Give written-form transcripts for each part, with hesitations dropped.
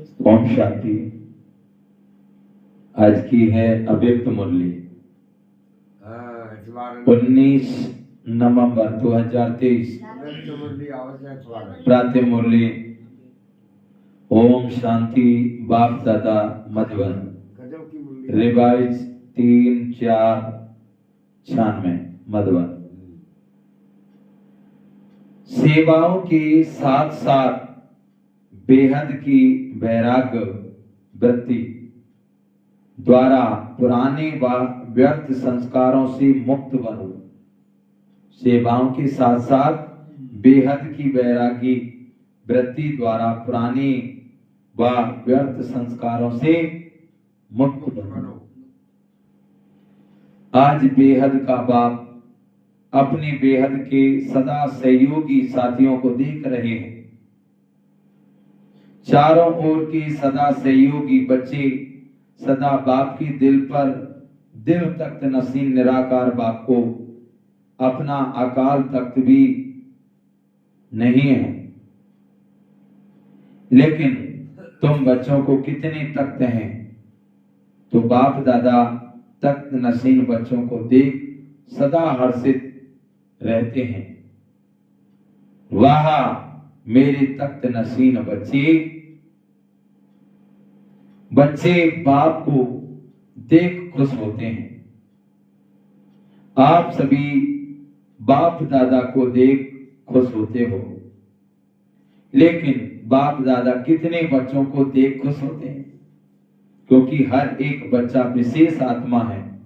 ओम शांति। आज की है अव्यक्त मुरली 19 नवंबर 2023। प्रातः मुरली ओम शांति बाप दादा मधुबन, रिवाइज 3/4/96 मधुबन। सेवाओं के साथ साथ बेहद की वैराग्य वृत्ति द्वारा पुराने व व्यर्थ संस्कारों से मुक्त बनो। सेवाओं के साथ साथ बेहद की वैरागी वृत्ति द्वारा पुराने व व्यर्थ संस्कारों से मुक्त बनो। आज बेहद का बाप अपने बेहद के सदा सहयोगी साथियों को देख रहे हैं। चारों ओर के सदा सहयोगी बच्चे सदा बाप के दिल पर दिल तख्त नसीन निराकार बाप को अपना अकाल तख्त भी नहीं है, लेकिन तुम बच्चों को कितने तख्त हैं? तो बाप दादा तख्त नसीन बच्चों को देख सदा हर्षित रहते हैं। वाह मेरे तख्त नसीन बच्चे बाप को देख खुश होते हैं। आप सभी बाप दादा को देख खुश होते हो, लेकिन बाप दादा कितने बच्चों को देख खुश होते हैं? क्योंकि हर एक बच्चा विशेष आत्मा है।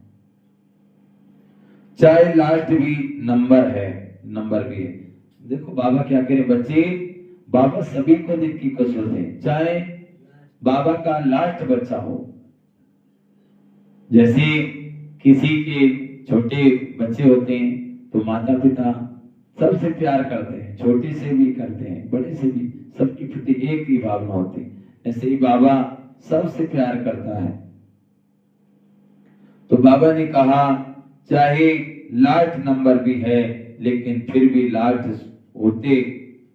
चाहे लास्ट भी नंबर भी है। देखो बाबा क्या कह रहे, बच्चे बाबा सभी को देख के खुश होते हैं, चाहे बाबा का लास्ट बच्चा हो। जैसे किसी के छोटे बच्चे होते हैं तो माता पिता सबसे प्यार करते हैं, छोटे से भी करते हैं, बड़े से भी, सबके प्रति एक ही भावना होती है। ऐसे ही बाबा सबसे प्यार करता है। तो बाबा ने कहा चाहे लास्ट नंबर भी है, लेकिन फिर भी लास्ट होते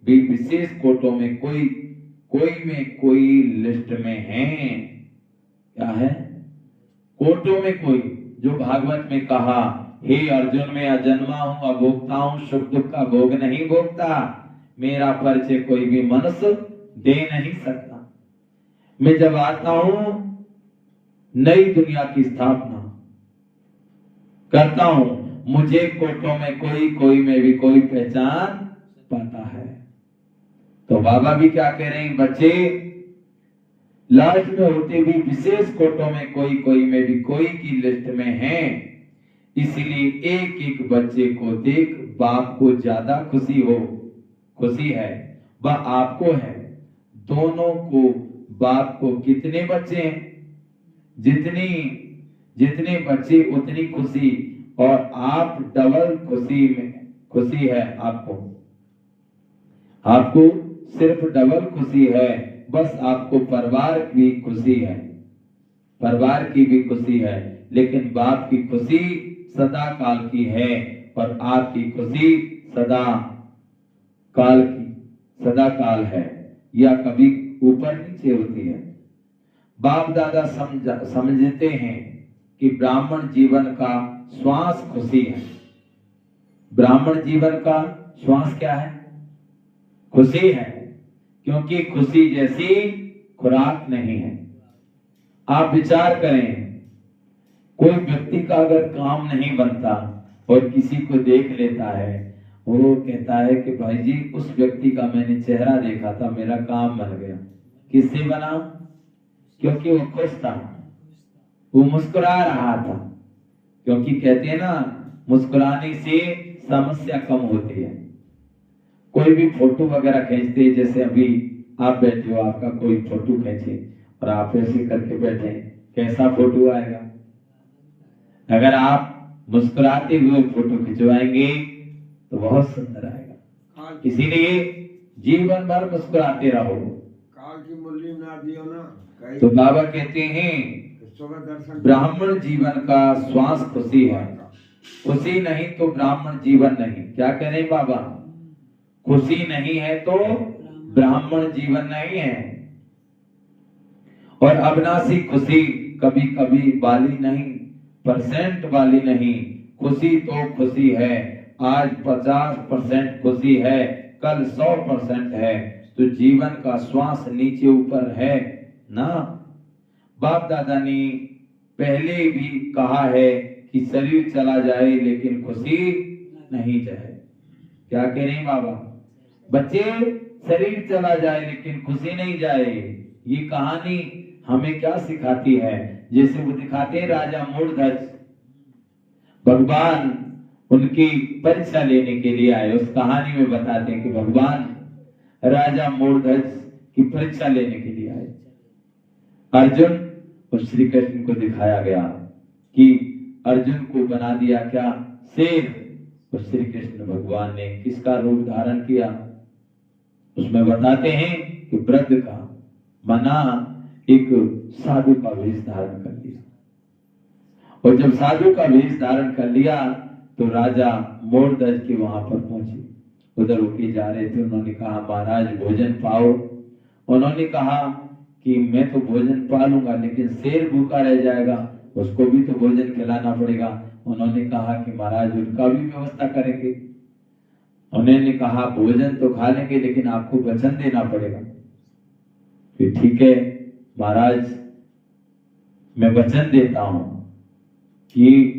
भी विशेष कोटों में कोई लिस्ट में है। क्या है? कोटों में कोई, जो भागवत में कहा हे अर्जुन मैं अजन्मा हूं, अभोक्ता हूं, सुख दुख का भोग नहीं भोगता, मेरा परिचय कोई भी मनुष्य दे नहीं सकता। मैं जब आता हूं नई दुनिया की स्थापना करता हूं, मुझे कोटों में कोई में भी कोई पहचान पाता है। तो बाबा भी क्या कह रहे हैं, बच्चे लास्ट में होते भी विशेष कोटों में कोई में भी कोई की लिस्ट में है। इसीलिए एक एक बच्चे को देख बाप को ज्यादा खुशी है, वह आपको है। दोनों को बाप को कितने बच्चे हैं? जितने बच्चे उतनी खुशी, और आप डबल खुशी है। आपको सिर्फ डबल खुशी है, बस आपको परिवार की भी खुशी है, लेकिन बाप की खुशी सदा काल की है और आपकी खुशी सदा काल है, या कभी ऊपर नीचे होती है। बाप दादा समझते हैं कि ब्राह्मण जीवन का श्वास खुशी है। ब्राह्मण जीवन का श्वास क्या है? खुशी है, क्योंकि खुशी जैसी खुराक नहीं है। आप विचार करें, कोई व्यक्ति का अगर काम नहीं बनता और किसी को देख लेता है, वो कहता है कि भाई जी उस व्यक्ति का मैंने चेहरा देखा था, मेरा काम बन गया। किससे बना? क्योंकि वो खुश था, वो मुस्कुरा रहा था। क्योंकि कहते हैं ना, मुस्कुराने से समस्या कम होती है। कोई भी फोटो वगैरह खींचते, जैसे अभी आप बैठे हो, आपका कोई फोटो खींचे और आप ऐसे करके बैठे, कैसा फोटो आएगा? अगर आप मुस्कुराते हुए फोटो खिंचवाएंगे तो बहुत सुंदर आएगा। इसीलिए जीवन भर मुस्कुराते रहो। काल की मूल्य ना दियो ना। तो बाबा कहते हैं ब्राह्मण जीवन का श्वास खुशी है। खुशी नहीं तो ब्राह्मण जीवन नहीं। क्या कह रहे हैं बाबा? खुशी नहीं है तो ब्राह्मण जीवन नहीं है। और अविनाशी खुशी कभी कभी वाली नहीं, परसेंट वाली नहीं। खुशी तो खुशी है, आज 50% खुशी है, कल 100% है। तो जीवन का श्वास नीचे ऊपर है ना। बाप दादा ने पहले भी कहा है कि शरीर चला जाए लेकिन खुशी नहीं जाए। क्या कह रहे हैं बाबा? बच्चे, शरीर चला जाए लेकिन खुशी नहीं जाए। ये कहानी हमें क्या सिखाती है? जैसे वो दिखाते हैं राजा मूढ़ध्वज, भगवान उनकी परीक्षा लेने के लिए आए। उस कहानी में बताते हैं कि भगवान राजा मूढ़ध्वज की परीक्षा लेने के लिए आए। अर्जुन और श्री कृष्ण को दिखाया गया कि अर्जुन को बना दिया क्या? शेर। और श्री कृष्ण भगवान ने किसका रूप धारण किया? उसमें बताते हैं कि वृद्ध का मना एक साधु का वेश धारण कर लिया। और जब साधु का वेश धारण कर लिया तो राजा मूढ़ध्वज के वहां पर पहुंचे। उधर होके जा रहे थे, उन्होंने कहा महाराज भोजन पाओ। उन्होंने कहा कि मैं तो भोजन पालूंगा लेकिन शेर भूखा रह जाएगा, उसको भी तो भोजन खिलाना पड़ेगा। उन्होंने कहा कि महाराज उनका भी व्यवस्था करेंगे। उन्होंने कहा भोजन तो खा लेंगे लेकिन आपको वचन देना पड़ेगा। फिर ठीक है महाराज, मैं वचन देता हूं कि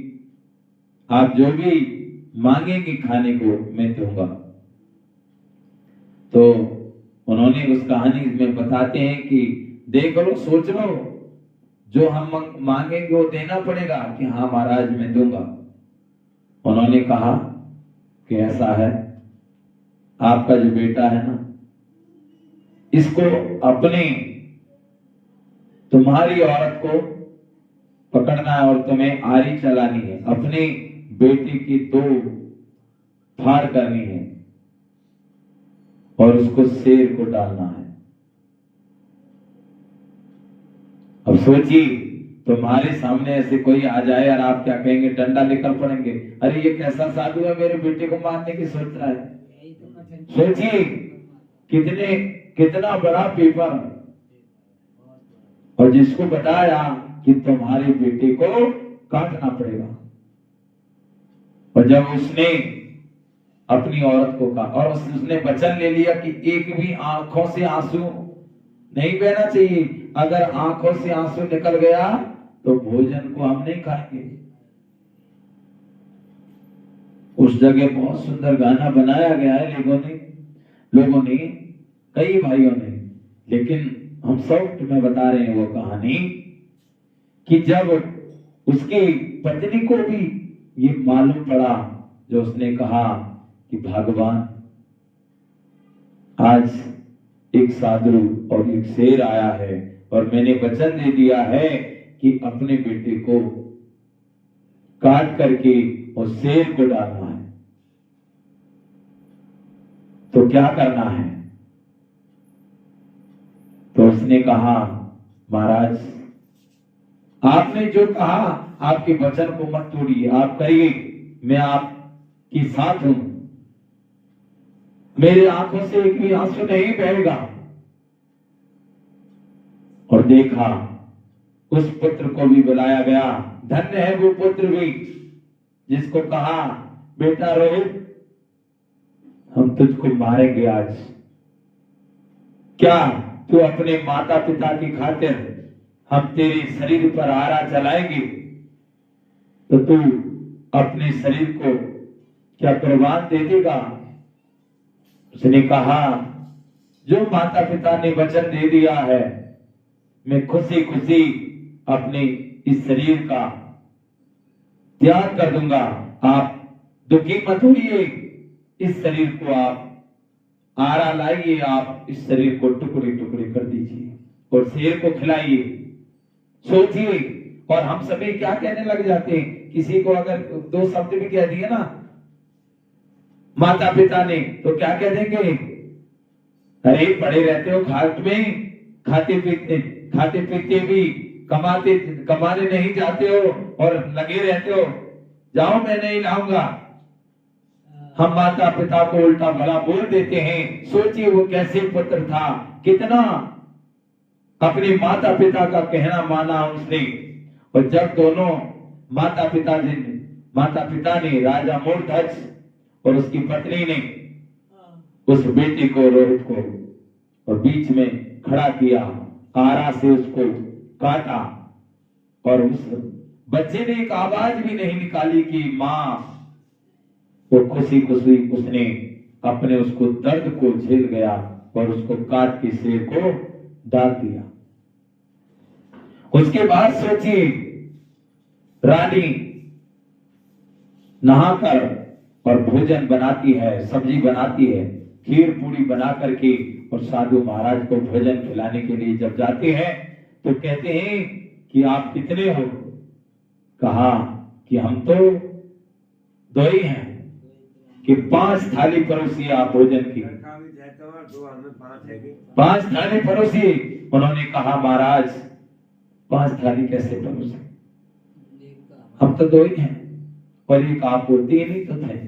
आप जो भी मांगेंगे खाने को मैं दूंगा। तो उन्होंने उस कहानी में बताते हैं कि देख लो, सोच लो, जो हम मांगेंगे वो देना पड़ेगा कि हाँ महाराज मैं दूंगा। उन्होंने कहा कि ऐसा है, आपका जो बेटा है ना, इसको अपने तुम्हारी औरत को पकड़ना है और तुम्हें आरी चलानी है, अपने बेटे की 2 फाड़ करनी है और उसको शेर को डालना है। अब सोचिए, तुम्हारे सामने ऐसे कोई आ जाए और आप क्या कहेंगे? डंडा लेकर पड़ेंगे, अरे ये कैसा साधु है, मेरे बेटे को मारने की सोच रहा है। सोचिए कितना बड़ा पेपर, और जिसको बताया कि तुम्हारे बेटे को काटना पड़ेगा। और जब उसने अपनी औरत को कहा और उसने वचन ले लिया कि एक भी आंखों से आंसू नहीं बहना चाहिए, अगर आंखों से आंसू निकल गया तो भोजन को हम नहीं खाएंगे। उस जगह बहुत सुंदर गाना बनाया गया है लोगों ने कई भाइयों ने, लेकिन हम सॉफ्ट में बता रहे हैं वो कहानी कि जब उसकी पत्नी को भी ये मालूम पड़ा, जो उसने कहा कि भगवान आज एक साधु और एक शेर आया है और मैंने वचन दे दिया है कि अपने बेटे को काट करके उस शेर को डालना है, तो क्या करना है? तो उसने कहा महाराज आपने जो कहा आपके वचन को मत तोड़िए, आप करिए, मैं आपके साथ हूं, मेरे आंखों से एक भी आंसू नहीं बहेगा। और देखा उस पुत्र को भी बुलाया गया। धन्य है वो पुत्र भी जिसको कहा बेटा रोहित हम तुझको मारेंगे आज, क्या तू अपने माता पिता की खातिर हम तेरे शरीर पर आरा चलाएंगे तो तू अपने शरीर को क्या कुर्बान दे देगा? उसने कहा जो माता पिता ने वचन दे दिया है मैं खुशी खुशी अपने इस शरीर का त्याग कर दूंगा। आप दुखी मत होइए, इस शरीर को आप आरा लाइए, आप इस शरीर को टुकड़े टुकड़े कर दीजिए और शेर को खिलाइए। सोचिए, और हम सभी क्या कहने लग जाते हैं, किसी को अगर 2 शब्द भी कह दिए ना माता पिता ने तो क्या कह देंगे? अरे पड़े रहते हो घाट में, खाते पीते भी कमाने नहीं जाते हो और लगे रहते हो, जाओ मैं नहीं लाऊंगा। हम माता पिता को उल्टा भला बोल देते हैं। सोचिए वो कैसे पुत्र था, कितना अपने माता पिता का कहना माना उसने। और जब दोनों माता पिता ने राजा मूर्धज और उसकी पत्नी ने उस बेटे को रोहित को और बीच में खड़ा किया, आरा से उसको काटा और उस बच्चे ने एक आवाज भी नहीं निकाली कि मां, वो खुशी खुशी उसने अपने उसको दर्द को झेल गया और उसको काट के सिर को डाल दिया। उसके बाद सोचिए, रानी नहाकर और भोजन बनाती है, सब्जी बनाती है, खीर पूरी बना करके, और साधु महाराज को भोजन खिलाने के लिए जब जाते हैं तो कहते हैं कि आप कितने हो? कहा कि हम तो दो ही हैं, कि 5 थाली परोसी आप भोजन की। 5 थाली परोसी। उन्होंने कहा महाराज 5 थाली कैसे परोसे, हम तो दो ही हैं और एक आप बोलते ही नहीं तो थे।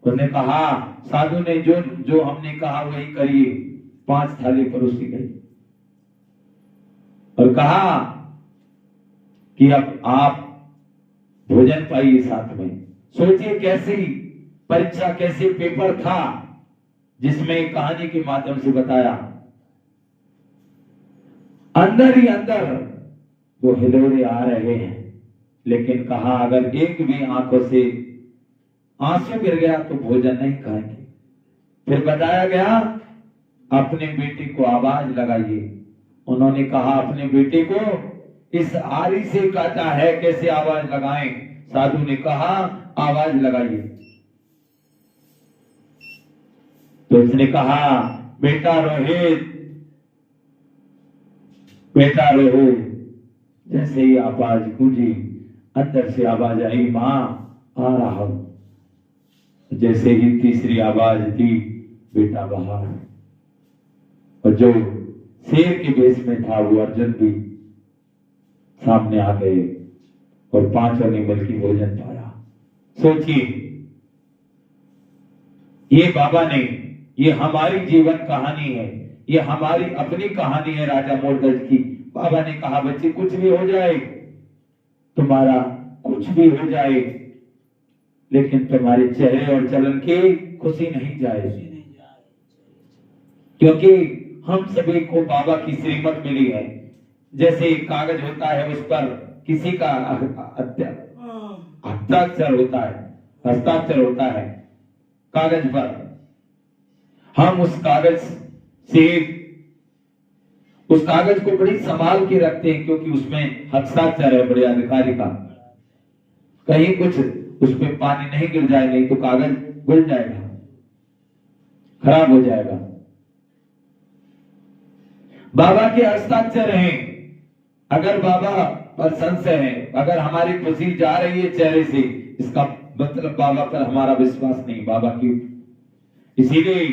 उन्होंने कहा साधु ने जो हमने कहा वही करिए। 5 थाली परोसी गई और कहा कि अब आप भोजन पाइए साथ में। सोचिए कैसी परीक्षा, कैसे पेपर था जिसमें कहानी के माध्यम से बताया। अंदर ही अंदर वो हिलोरे आ रहे हैं, लेकिन कहा अगर एक भी आंखों से आंसू गिर गया तो भोजन नहीं खाएंगे। फिर बताया गया अपने बेटे को आवाज लगाइए। उन्होंने कहा अपने बेटे को इस आरी से काटा है, कैसे आवाज लगाएं? साधु ने कहा आवाज लगाइए। तो उसने कहा बेटा रोहित, बेटा रोहित। जैसे ही आवाज गूंजी, अंदर से आवाज आई मां आ रहा हूं। जैसे ही तीसरी आवाज दी, बेटा बाहर। और जो शेर के भेष में था वो अर्जुन भी सामने आ गए और 5 ने मिलकर भोजन पाया। सोचिए, ये बाबा ने, ये हमारी जीवन कहानी है, ये हमारी अपनी कहानी है राजा मूर्धज की। बाबा ने कहा बच्चे कुछ भी हो जाए, तुम्हारा कुछ भी हो जाए, लेकिन तुम्हारे चेहरे और चलन की खुशी नहीं जाए, क्योंकि हम सभी को बाबा की श्रीमत मिली है। जैसे एक कागज होता है, उस पर किसी का हस्ताक्षर होता है, हस्ताक्षर होता है कागज पर। हम उस कागज से, उस कागज को बड़ी संभाल के रखते हैं, क्योंकि उसमें हस्ताक्षर है बड़े अधिकारी का। कहीं कुछ उस पर पानी नहीं गिर जाए, नहीं तो कागज घुल जाएगा, खराब हो जाएगा। बाबा के हस्ताक्षर हैं। अगर बाबा पर संशय है, अगर हमारी खुशी जा रही है चेहरे से, इसका मतलब बाबा पर हमारा विश्वास नहीं, बाबा की। इसीलिए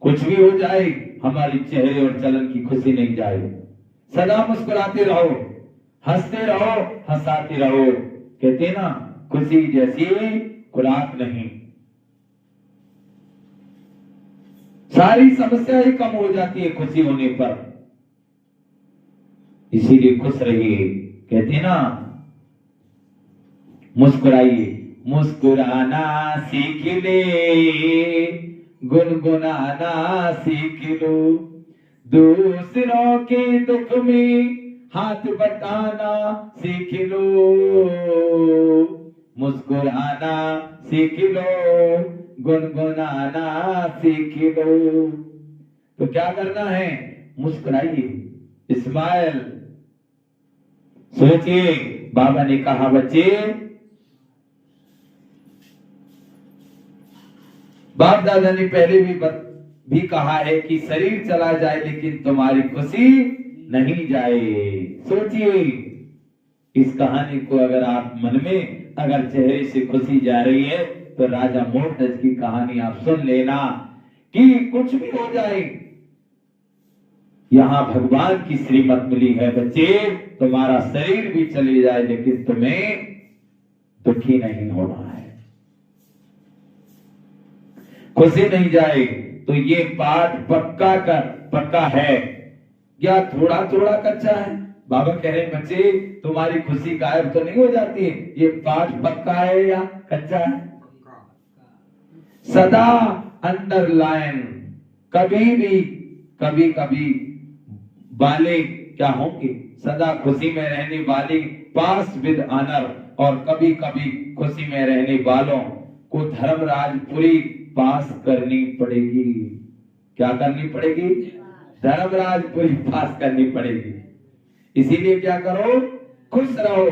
कुछ भी हो जाए, हमारी चेहरे और चलन की खुशी नहीं जाए। सदा मुस्कुराते रहो, हंसते रहो, हंसाते रहो। कहते ना, खुशी जैसी खुराक नहीं। सारी समस्याएं कम हो जाती है खुशी होने पर। इसीलिए खुश रहिए। कहते ना, मुस्कुराइए। मुस्कुराना सीख ले, गुनगुनाना सीख लो, दूसरों के दुख में हाथ बटाना सीख लो, मुस्कुराना सीख लो, गुनगुनाना सीख लो। तो क्या करना है? मुस्कुराइए, स्माइल। सोचिए, बाबा ने कहा बच्चे, बाप दादा ने पहले भी कहा है कि शरीर चला जाए लेकिन तुम्हारी खुशी नहीं जाए। सोचिए, इस कहानी को अगर आप मन में, अगर चेहरे से खुशी जा रही है, तो राजा मूर्धज की कहानी आप सुन लेना कि कुछ भी हो जाए, यहां भगवान की श्रीमत मिली है बच्चे। तुम्हारा शरीर भी चले जाए लेकिन तुम्हें दुखी नहीं होना है, खुशी नहीं जाए। तो ये पाठ पक्का है क्या थोड़ा थोड़ा कच्चा है? बाबा कह रहे हैं बच्चे तुम्हारी खुशी गायब तो नहीं हो जाती है, ये पाठ पक्का है या कच्चा है? सदा अंडरलाइन, कभी कभी वाले क्या होंगे? सदा खुशी में रहने वाले, पास विद ऑनर, और कभी कभी खुशी में रहने वालों को धर्मराजपुरी पास करनी पड़ेगी। क्या करनी पड़ेगी? धर्मराजपुरी पास करनी पड़ेगी। इसीलिए क्या करो? खुश रहो,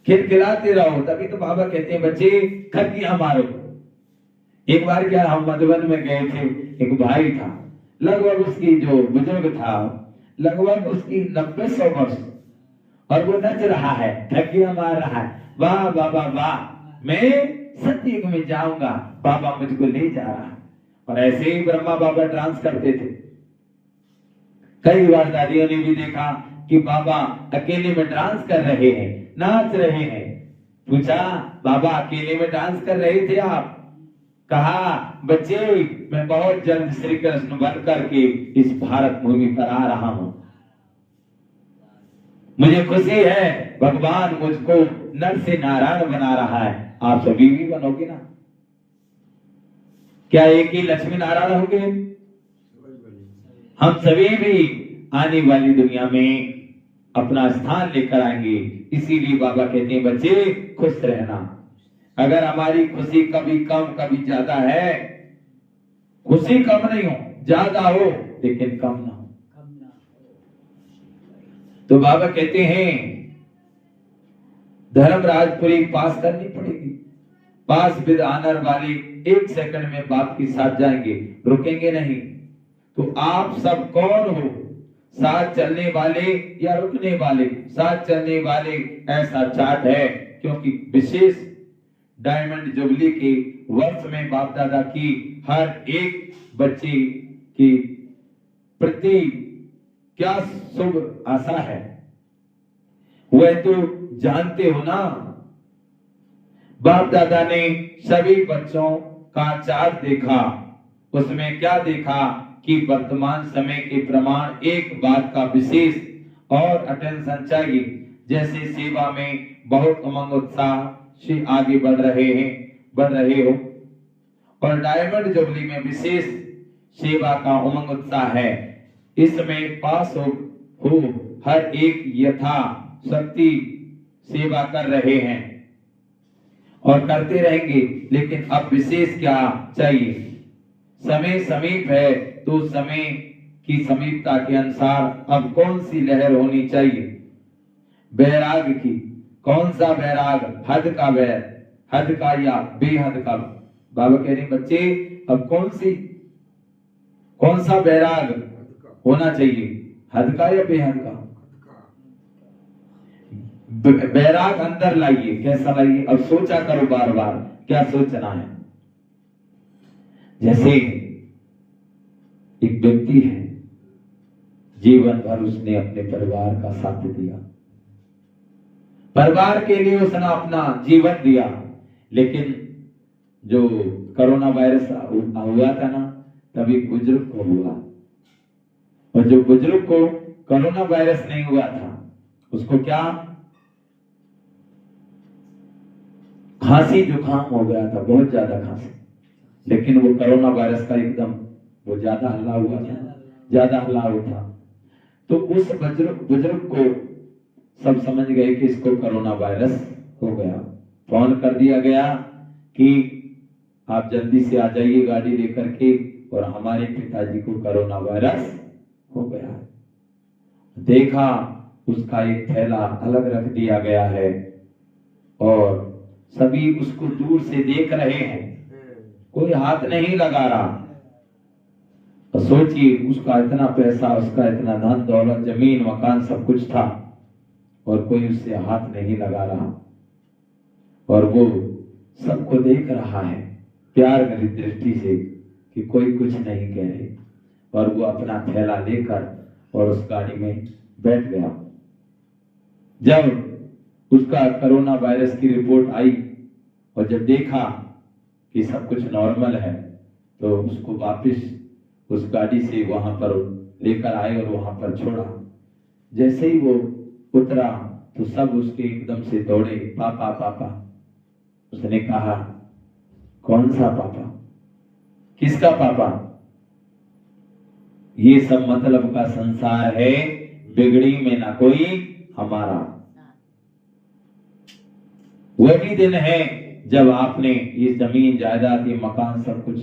खिलखिलाते रहो। तभी तो बाबा कहते हैं बच्चे खतियां मारो। एक बार क्या, हम मधुबन में गए थे, एक भाई था, लगभग उसकी जो बुजुर्ग था, लगभग उसकी 90-100 वर्ष, और वो नच रहा है, ठगियां मार रहा है, वाह बाबा वाह, मैं सतयुग में जाऊंगा, बाबा मुझको ले जा रहा है। और ऐसे ही ब्रह्मा बाबा डांस करते थे। कई बार दादियों ने भी देखा कि बाबा अकेले में डांस कर रहे हैं, नाच रहे हैं। पूछा, बाबा अकेले में डांस कर रहे थे आप? कहा, बच्चे मैं बहुत जल्द श्री कृष्ण बन करके इस भारत भूमि पर आ रहा हूं। मुझे खुशी है, भगवान मुझको नर से नारायण बना रहा है। आप सभी भी बनोगे ना? क्या एक ही लक्ष्मी नारायण होंगे? हम सभी भी आने वाली दुनिया में अपना स्थान लेकर आएंगे। इसीलिए बाबा कहते हैं बच्चे खुश रहना। अगर हमारी खुशी कभी कम कभी ज्यादा है, खुशी कम नहीं हो, ज्यादा हो लेकिन कम ना हो, तो बाबा कहते हैं धर्मराजपुरी पास करनी पड़ेगी। पास विद ऑनर वाले 1 सेकंड में बाप के साथ जाएंगे, रुकेंगे नहीं। तो आप सब कौन हो? साथ चलने वाले या रुकने वाले? साथ चलने वाले। ऐसा चार्ट है क्योंकि विशेष डायमंड जुबली के वर्ष में बाप दादा की हर एक बच्चे की प्रति क्या शुभ आशा है, वह तो जानते हो ना। बाप दादा ने सभी बच्चों का चार्ट देखा, उसमें क्या देखा कि वर्तमान समय के प्रमाण एक बात का विशेष और अटेंशन चाहिए, जैसे सेवा में बहुत उमंग उत्साह से आगे बढ़ रहे हो, और डायमंड जुबली में विशेष सेवा का उमंग उत्साह है। इसमें पास हो हर एक यथा शक्ति सेवा कर रहे हैं और करते रहेंगे। लेकिन अब विशेष क्या चाहिए? समय समीप है तो समय की समीपता के अनुसार अब कौन सी लहर होनी चाहिए? बैराग की। कौन सा बैराग? हद का बैर, हद का या बेहद का? बाबा कह रहे बच्चे अब कौन सा बैराग होना चाहिए? हद का या बेहद का? बैराग अंदर लाइए। कैसा लाइए? अब सोचा करो बार बार, क्या सोचना है। जैसे एक व्यक्ति है, जीवन भर उसने अपने परिवार का साथ दिया, परिवार के लिए उसने अपना जीवन दिया, लेकिन जो कोरोना वायरस हुआ था ना, तभी बुजुर्ग को हुआ, और जो बुजुर्ग को कोरोना वायरस नहीं हुआ था उसको क्या खांसी जुकाम हो गया था, बहुत ज्यादा खांसी। लेकिन वो कोरोना वायरस का एकदम वो ज्यादा हल्ला हुआ था, ज्यादा हल्ला था। तो उस बुजुर्ग को सब समझ गए कि इसको कोरोना वायरस हो गया। फोन कर दिया गया कि आप जल्दी से आ जाइए गाड़ी लेकर के, और हमारे पिताजी को कोरोना वायरस हो गया। देखा उसका एक थैला अलग रख दिया गया है और सभी उसको दूर से देख रहे हैं, कोई हाथ नहीं लगा रहा। तो सोचिए, उसका इतना पैसा, उसका इतना धन दौलत, जमीन मकान सब कुछ था, और कोई उससे हाथ नहीं लगा रहा, और वो सबको देख रहा है प्यार भरी दृष्टि से कि कोई कुछ नहीं कह रहे, और वो अपना थैला लेकर और उस गाड़ी में बैठ गया। जब उसका कोरोना वायरस की रिपोर्ट आई और जब देखा कि सब कुछ नॉर्मल है, तो उसको वापस उस गाड़ी से वहां पर लेकर आए और वहां पर छोड़ा। जैसे ही वो उतरा तो सब उसके एकदम से दौड़े, पापा पापा। उसने कहा, कौन सा पापा? किसका पापा? ये सब मतलब का संसार है, बिगड़ी में ना कोई हमारा। वही दिन है जब आपने ये जमीन जायदाद, ये मकान, सब कुछ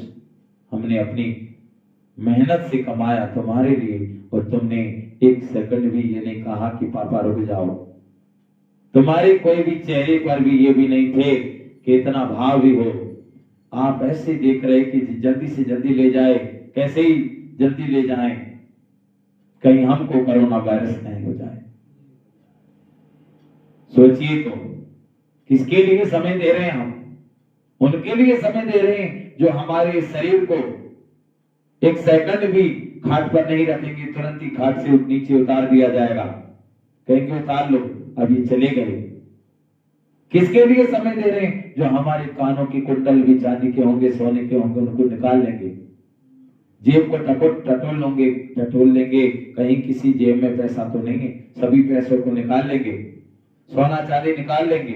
हमने अपनी मेहनत से कमाया तुम्हारे लिए, और तुमने एक सेकंड भी ये नहीं कहा कि पापा रुक जाओ। तुम्हारे कोई भी चेहरे पर भी ये भी नहीं थे कि इतना भाव भी हो। आप ऐसे देख रहे कि जल्दी से जल्दी ले जाए, कैसे ही जल्दी ले जाएं, कहीं हमको कोरोना वायरस नहीं हो जाए। सोचिए तो, किसके लिए समय दे रहे हैं हम? उनके लिए समय दे रहे हैं जो हमारे शरीर को एक सेकंड भी खाट पर नहीं रखेंगे, तुरंत ही खाट से नीचे उतार दिया जाएगा, कहेंगे उतार लो, अब ये चले गए। किसके लिए समय दे रहे हैं? जो हमारे कानों की कुंडल भी चांदी के होंगे, सोने के होंगे, उनको निकाल लेंगे, जेब को टटोल लेंगे, कहीं किसी जेब में पैसा तो नहीं है, सभी पैसों को निकाल लेंगे, सोना चांदी निकाल लेंगे,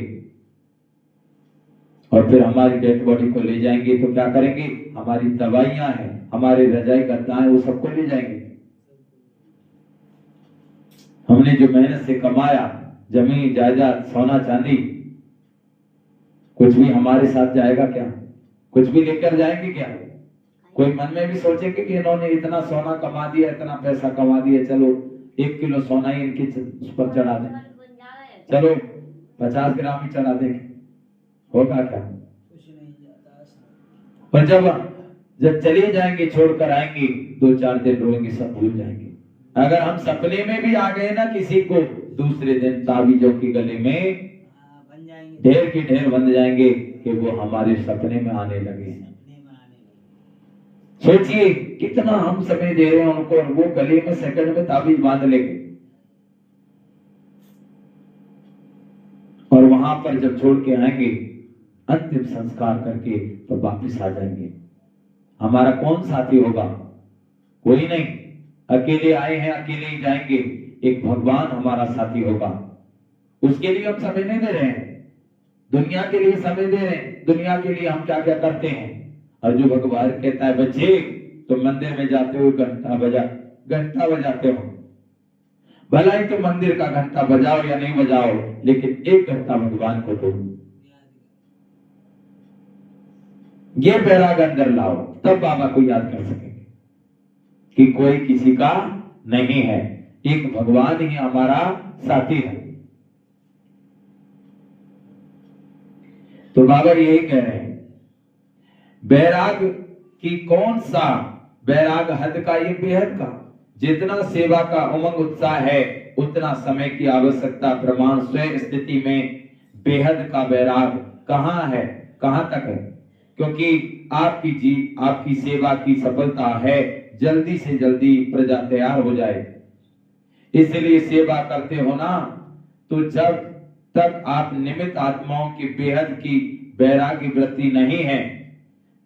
और फिर हमारी डेड बॉडी को ले जाएंगे तो क्या करेंगे? हमारी दवाइयां हैं, हमारे रजाई गद्दा है, वो सबको ले जाएंगे। हमने जो मेहनत से कमाया, जमीन जायदाद, सोना चांदी, कुछ भी हमारे साथ जाएगा क्या? कुछ भी लेकर जाएंगे क्या? कोई मन में भी सोचेंगे कि इन्होंने इतना सोना कमा दिया, इतना पैसा कमा दिया, चलो 1 किलो सोना ही इनके उस पर चढ़ा दें, चलो 50 ग्राम ही चढ़ा देंगे, होगा क्या? कुछ नहीं जाता। पर जब चले जाएंगे, छोड़कर आएंगे, 2-4 दिन रोएंगे, सब भूल जाएंगे। अगर हम सपने में भी आ गए ना किसी को, दूसरे दिन ताबीजों के गले में ढेर की ढेर बन जाएंगे कि वो हमारे सपने में आने लगे। सोचिए कितना हम समय दे रहे हैं उनको, और वो गले में सेकंड में ताबीज बांध लेंगे, और वहां पर जब छोड़ के आएंगे, अंतिम संस्कार करके तो वापिस आ जाएंगे। हमारा कौन साथी होगा? कोई नहीं। अकेले आए हैं, अकेले ही जाएंगे। एक भगवान हमारा साथी होगा, उसके लिए हम समय नहीं दे रहे हैं, दुनिया के लिए समय दे रहे हैं। दुनिया के लिए हम क्या क्या करते हैं। और जो भगवान कहता है, बच्चे तुम मंदिर में जाते हो, घंटा बजाते हो, भला ही तो मंदिर का घंटा बजाओ या नहीं बजाओ, लेकिन 1 घंटा भगवान को दो, ये बैराग अंदर लाओ, तब बाबा को याद कर सकेंगे कि कोई किसी का नहीं है, एक भगवान ही हमारा साथी है। तो बाबा यही कह रहे हैं, बैराग की कौन सा बैराग? हद का, ये बेहद का। जितना सेवा का उमंग उत्साह है, उतना समय की आवश्यकता। प्रमाण स्वयं स्थिति में बेहद का बैराग कहाँ है, कहां तक है? क्योंकि आपकी सेवा की सफलता है, जल्दी से जल्दी प्रजा तैयार हो जाए। इसलिए सेवा करते हो ना, तो जब तक आप निमित्त आत्माओं की बेहद की वैराग्य वृत्ति नहीं है,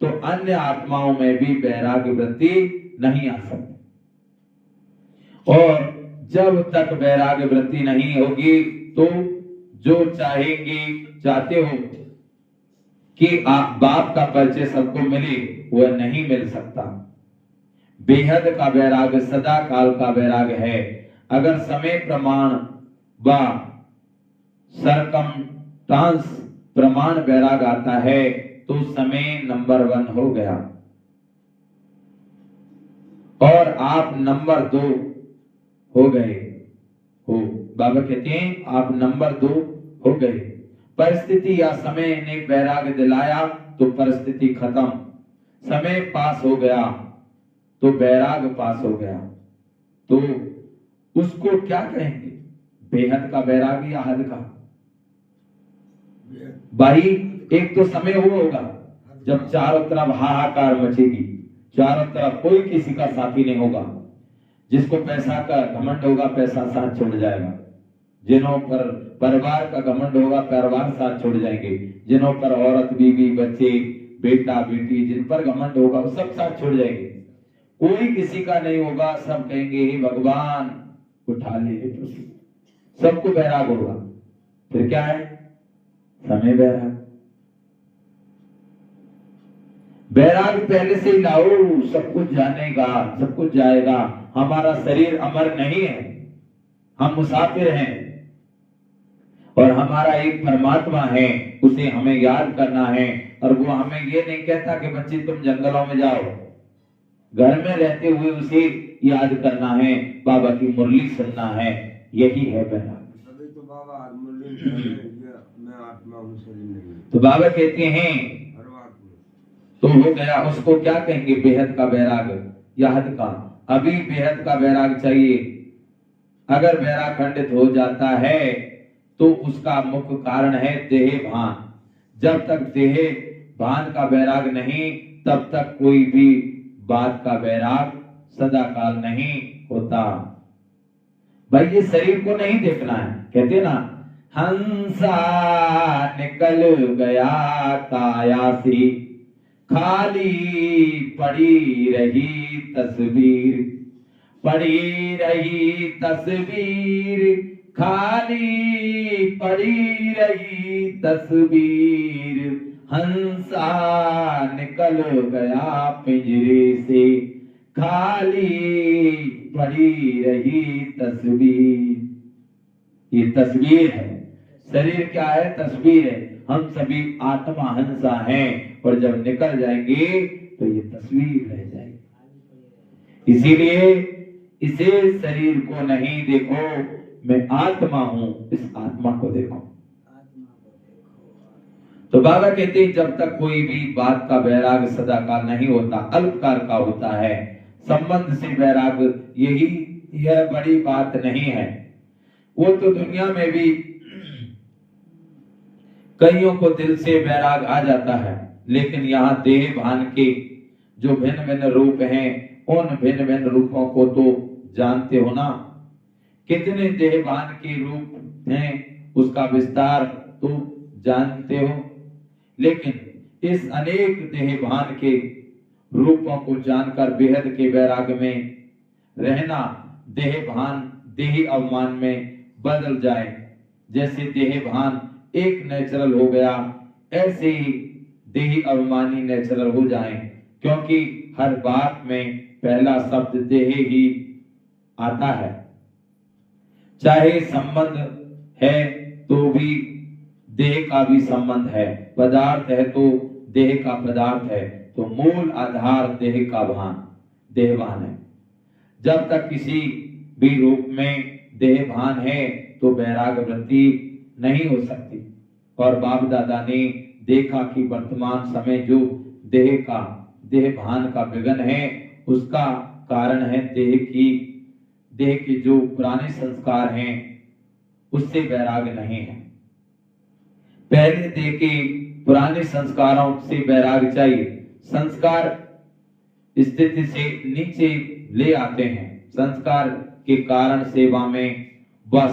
तो अन्य आत्माओं में भी वैराग्य वृत्ति नहीं आ सकती। और जब तक वैराग्य वृत्ति नहीं होगी, तो जो चाहते हो कि आप बाप का परिचय सबको मिले, वह नहीं मिल सकता। बेहद का वैराग्य सदा काल का वैराग्य है। अगर समय प्रमाण व सरकमस्टांस प्रमाण वैराग आता है, तो समय नंबर 1 हो गया और आप नंबर 2 हो गए हो। बाबा कहते हैं आप नंबर 2 हो गए। परिस्थिति या समय ने वैराग दिलाया तो परिस्थिति खत्म, समय पास हो गया तो वैराग पास हो गया। तो उसको क्या कहेंगे? बेहद का वैराग या हद का? भाई एक तो समय वो होगा जब चारों तरफ हाहाकार मचेगी, चारों तरफ कोई किसी का साथी नहीं होगा। जिसको पैसा का घमंड होगा, पैसा साथ छोड़ जाएगा। जिन्हों पर परिवार का घमंड होगा, परिवार साथ छोड़ जाएंगे। जिन्हों पर औरत, बीवी, बच्चे, बेटा, बेटी, जिन पर घमंड होगा, वो सब साथ छोड़ जाएंगे। कोई किसी का नहीं होगा, सब कहेंगे हे भगवान उठा ले हे प्रभु, सबको बैराग होगा। फिर क्या है? समय बैराग। बैराग पहले से ही लाओ, सब कुछ जानेगा, सब कुछ जाएगा। हमारा शरीर अमर नहीं है, हम मुसाफिर हैं और हमारा एक परमात्मा है, उसे हमें याद करना है। और वो हमें ये नहीं कहता कि बच्चे तुम जंगलों में जाओ, घर में रहते हुए उसे याद करना है, बाबा की मुरली सुनना है। यही है बैराग। अभी तो बाबा मुरली मैं आत्मा हूँ, शरीर नहीं। तो बाबा कहते हैं हर बात में तो हो गया, उसको क्या कहेंगे? बेहद का बैराग या हद का। अभी बेहद का बैराग चाहिए। अगर बैराग खंडित हो जाता है तो उसका मुख्य कारण है देह भान। जब तक देह भान का बैराग नहीं, तब तक कोई भी बात का बैराग सदा काल नहीं होता। भाई ये शरीर को नहीं देखना है। कहते ना, हंसा निकल गया काया से, खाली पड़ी रही तस्वीर, पड़ी रही तस्वीर, खाली पड़ी रही तस्वीर। हंसा निकल गया पिंजरे से, खाली पड़ी रही तस्वीर। ये तस्वीर है, शरीर क्या है? तस्वीर है। हम सभी आत्मा हंसा हैं और जब निकल जाएंगे तो ये तस्वीर रह जाएगी। इसीलिए इसे शरीर को नहीं देखो, मैं आत्मा हूं, इस आत्मा को देखो। तो बाबा कहते हैं जब तक कोई भी बात का बैराग सदा का नहीं होता, अल्पकाल का होता है। संबंध से बैराग यह बड़ी बात नहीं है। वो तो दुनिया में भी कईयों को दिल से बैराग आ जाता है, लेकिन यहाँ देह भान के जो भिन्न भिन्न रूप हैं, उन भिन्न भिन्न रूपों को तो जानते हो ना। कितने देह भान के रूप हैं, उसका विस्तार तो जानते हो। लेकिन इस अनेक देह भान के रूपों को जानकर बेहद के बैराग में रहना देह भान देही अवमान में बदल जाए। जैसे देह भान एक नेचुरल हो गया, ऐसे ही देही अवमानी नेचुरल हो जाए। क्योंकि हर बात में पहला शब्द देह ही आता है। चाहे संबंध है तो भी देह का भी संबंध है, पदार्थ है तो देह का पदार्थ है। तो मूल आधार देह का भान, देह भान है। जब तक किसी भी रूप में देह भान है तो बैराग वृत्ति नहीं हो सकती। और बाप दादा ने देखा कि वर्तमान समय जो देह भान का विघन है, उसका कारण है देह के जो पुराने संस्कार हैं, उससे बैराग नहीं है। पहले देह के पुराने संस्कारों से बैराग चाहिए। संस्कार स्थिति से नीचे ले आते हैं। संस्कार के कारण सेवा में व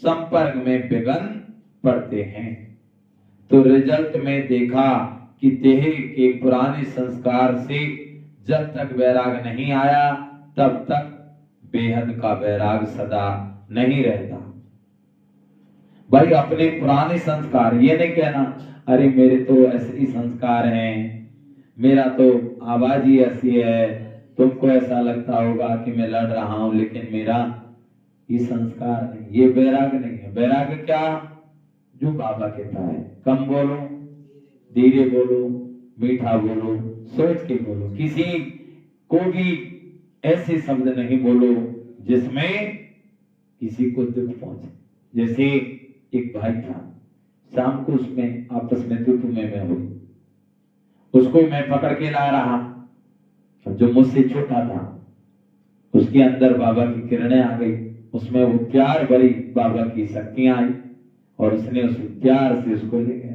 संपर्क में विघन पड़ते हैं। तो रिजल्ट में देखा कि देह के पुराने संस्कार से जब तक बैराग नहीं आया, तब तक बेहद का बैराग सदा नहीं रहता। भाई अपने पुराने संस्कार, ये नहीं कहना अरे मेरे तो ऐसे ही संस्कार हैं, मेरा तो आवाज ही ऐसी है, तुमको ऐसा लगता होगा कि मैं लड़ रहा हूं, लेकिन मेरा ये संस्कार नहीं। ये बैराग नहीं है। बैराग क्या? जो बाबा कहता है, कम बोलो, धीरे बोलो, मीठा बोलो, सोच के बोलो। किसी को भी ऐसे शब्द नहीं बोलो जिसमें किसी को दुख पहुंचे। जैसे एक भाई था, शाम को उसमें आपस में में हुई, उसको मैं पकड़ के ला रहा, जो मुझसे छोटा था, उसके अंदर बाबा की किरणें आ गई, उसमें वो प्यार भरी बाबा की शक्तियां आई और उसने उस प्यार से उसको ले गया।